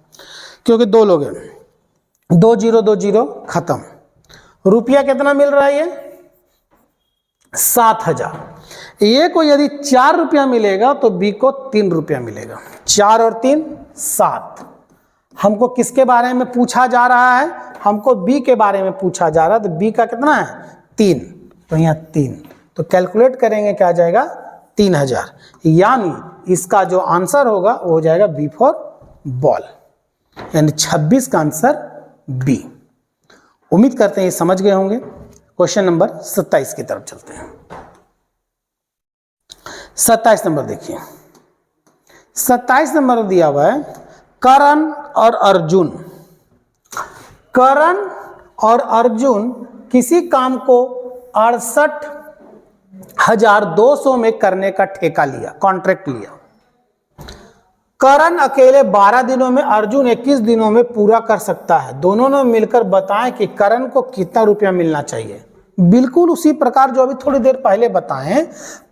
क्योंकि 2 लोग हैं। 2 0 2 0 खत्म। रुपया कितना मिल रहा है? ये 7000। ए को यदि 4 रुपया मिलेगा तो बी को 3 रुपया मिलेगा। 4 और 3 7। हमको किसके बारे में पूछा जा रहा है? हमको बी के बारे में पूछा जा रहा है। तो बी का कितना है? 3। तो यहाँ 3, तो कैलकुलेट करेंगे क्या आ जाएगा? 3000। यानी इसका जो आंसर होगा वो हो जाएगा बी फॉर बॉल, यानी 26 का आंसर बी। उम्मीद करते हैं ये समझ गए होंगे। क्वेश्चन नंबर 27 की तरफ चलते हैं। 27 नंबर देखिए, 27 नंबर दिया हुआ है करण और अर्जुन। करण और अर्जुन किसी काम को 68,200 में करने का ठेका लिया, कॉन्ट्रैक्ट लिया। करण अकेले 12 दिनों में, अर्जुन 21 दिनों में पूरा कर सकता है। दोनों ने मिलकर बताएं कि करण को कितना रुपया मिलना चाहिए। बिल्कुल उसी प्रकार जो अभी थोड़ी देर पहले बताएं,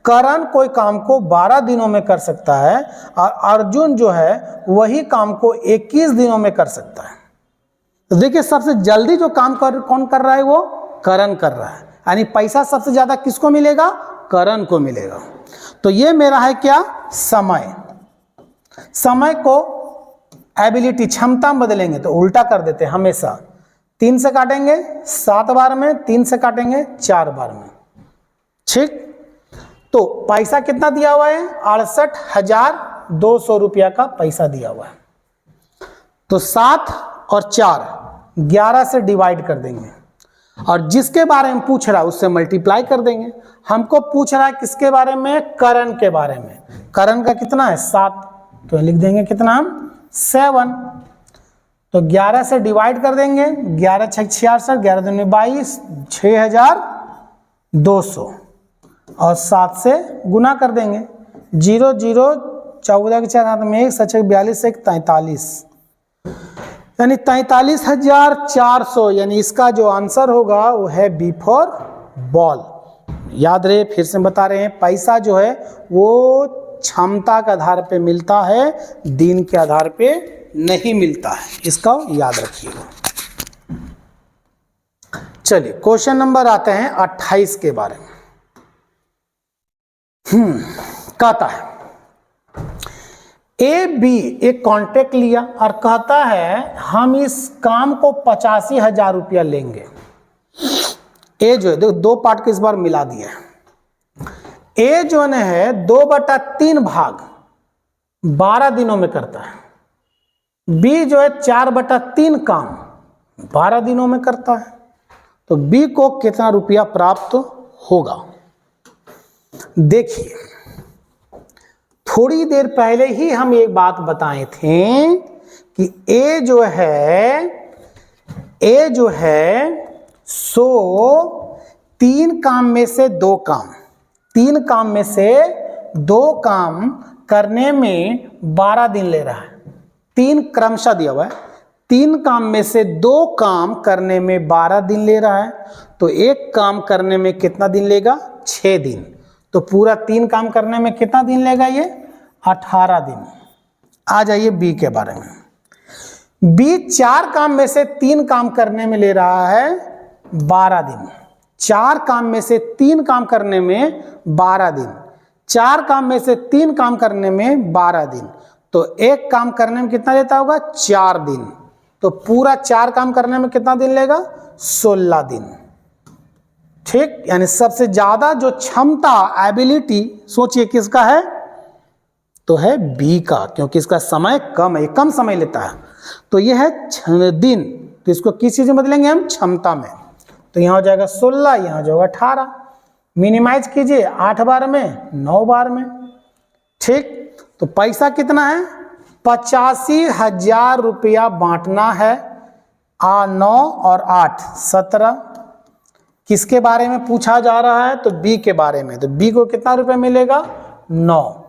करण कोई काम को 12 दिनों में कर सकता है और अर्जुन जो है वही काम को 21 दिनों में कर सकता है। तो देखिए सबसे जल्दी जो काम कौन कर रहा है, वो करण कर रहा है, यानी पैसा सबसे ज्यादा किसको मिलेगा, करण को मिलेगा। तो ये मेरा है क्या, समय। समय को एबिलिटी क्षमता में बदलेंगे तो उल्टा कर देते हैं हमेशा। 3 से काटेंगे 7 बार में, 3 से काटेंगे 4 बार में। ठीक, तो पैसा कितना दिया हुआ है, 68,200 रुपया का पैसा दिया हुआ है। तो 7 और 4 11 से डिवाइड कर देंगे और जिसके बारे में पूछ रहा है उससे मल्टीप्लाई कर देंगे। हमको पूछ रहा है किसके बारे में, करण के बारे में। करण का कितना है 7, तो लिख देंगे कितना हम 7। तो 11 से डिवाइड कर देंगे, 11 6 66, 11 दूनी 22, 6,200 और 7 से गुना कर देंगे। 0 0 14 के 4 हाथ में 1, 7 42 1 43, यानी 43,400, यानी इसका जो आंसर होगा वो है बी फॉर बॉल। याद रहे, फिर से बता रहे हैं, पैसा जो है वो क्षमता के आधार पे मिलता है, दिन के आधार पे नहीं मिलता है, इसका याद रखिएगा। चलिए क्वेश्चन नंबर आते हैं 28 के बारे में। कहता है ए बी एक कॉन्ट्रैक्ट लिया और कहता है हम इस काम को 85,000 रुपया लेंगे। ए जो है, देखो 2 पार्ट के इस बार मिला दिया है। ए जो है 2/3 भाग 12 दिनों में करता है, बी जो है 4/3 काम 12 दिनों में करता है। तो बी को कितना रुपया प्राप्त होगा। देखिए थोड़ी देर पहले ही हम एक बात बताए थे कि ए जो है सो 3 काम में से 2 काम, 3 काम में से 2 काम करने में 12 दिन ले रहा है। 3 क्रमशः दिया हुआ है, 3 काम में से 2 काम करने में 12 दिन ले रहा है। तो एक काम करने में कितना दिन लेगा, 6 दिन। तो पूरा 3 काम करने में कितना दिन लेगा, ये 18 दिन। आ जाइए बी के बारे में। बी 4 काम में से 3 काम करने में ले रहा है 12 दिन। 4 काम में से 3 काम करने में 12 दिन, 4 काम में से 3 काम करने में 12 दिन। तो एक काम करने में कितना लेता होगा, 4 दिन। तो पूरा 4 काम करने में कितना दिन लेगा, 16 दिन। ठीक, यानी सबसे ज्यादा जो क्षमता एबिलिटी सोचिए किसका है, तो है बी का, क्योंकि इसका समय कम है, कम समय लेता है। तो यह है दिन, तो इसको किस चीज में बदलेंगे हम, क्षमता में। तो यहाँ हो जाएगा 16, यहाँ हो जाएगा 18। मिनिमाइज कीजिए, 8 बार में 9 बार में। ठीक, तो पैसा कितना है, 85,000 रुपया बांटना है। 9 और 8 17। किसके बारे में पूछा जा रहा है, तो बी के बारे में। तो बी को कितना रुपया मिलेगा, 9।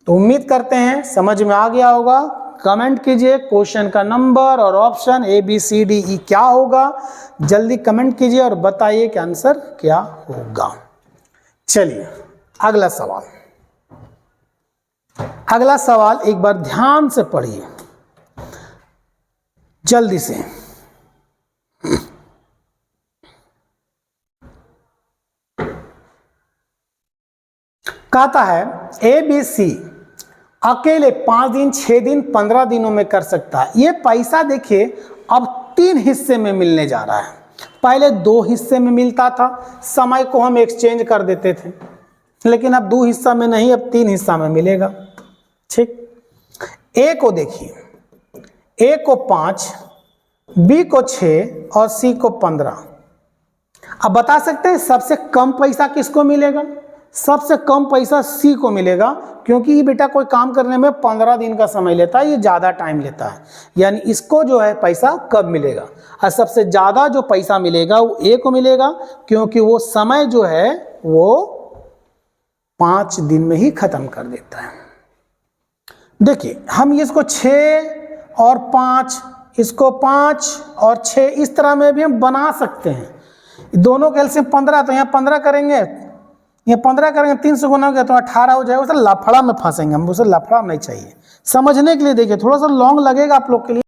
तो उम्मीद करते हैं समझ में आ गया होगा। कमेंट कीजिए क्वेश्चन का नंबर और ऑप्शन ABCDE क्या होगा, जल्दी कमेंट कीजिए और बताइए कि आंसर क्या होगा। चलिए अगला सवाल, अगला सवाल एक बार ध्यान से पढ़िए जल्दी से। कहता है ABC अकेले 5 दिन 6 दिन 15 दिनों में कर सकता है। ये पैसा देखिए अब 3 हिस्से में मिलने जा रहा है। पहले 2 हिस्से में मिलता था, समय को हम एक्सचेंज कर देते थे, लेकिन अब 2 हिस्सा में नहीं, अब 3 हिस्सा में मिलेगा। ठीक, ए को देखिए, ए को 5, बी को 6 और सी को 15। अब बता सकते हैं सबसे कम पैसा किसको मिलेगा, सबसे कम पैसा सी को मिलेगा, क्योंकि ये बेटा कोई काम करने में 15 दिन का समय लेता है, ये ज़्यादा टाइम लेता है, यानी इसको जो है पैसा कब मिलेगा। और सबसे ज़्यादा जो पैसा मिलेगा वो ए को मिलेगा, क्योंकि वो समय जो है वो 5 दिन में ही ख़त्म कर देता है। देखिए हम इसको 6 और 5, इसको 5 और 6 इस तरह में भी हम बना सकते हैं। दोनों के एलसीएम 15, तो यहाँ 15 करेंगे, यहाँ 15 करेंगे, 3 से गुना हो गया तो 18 हो जाएगा। उसे लफड़ा में फंसेंगे हम, उसे लफड़ा नहीं चाहिए। समझने के लिए देखिए, थोड़ा सा लॉन्ग लगेगा आप लोग के लिए।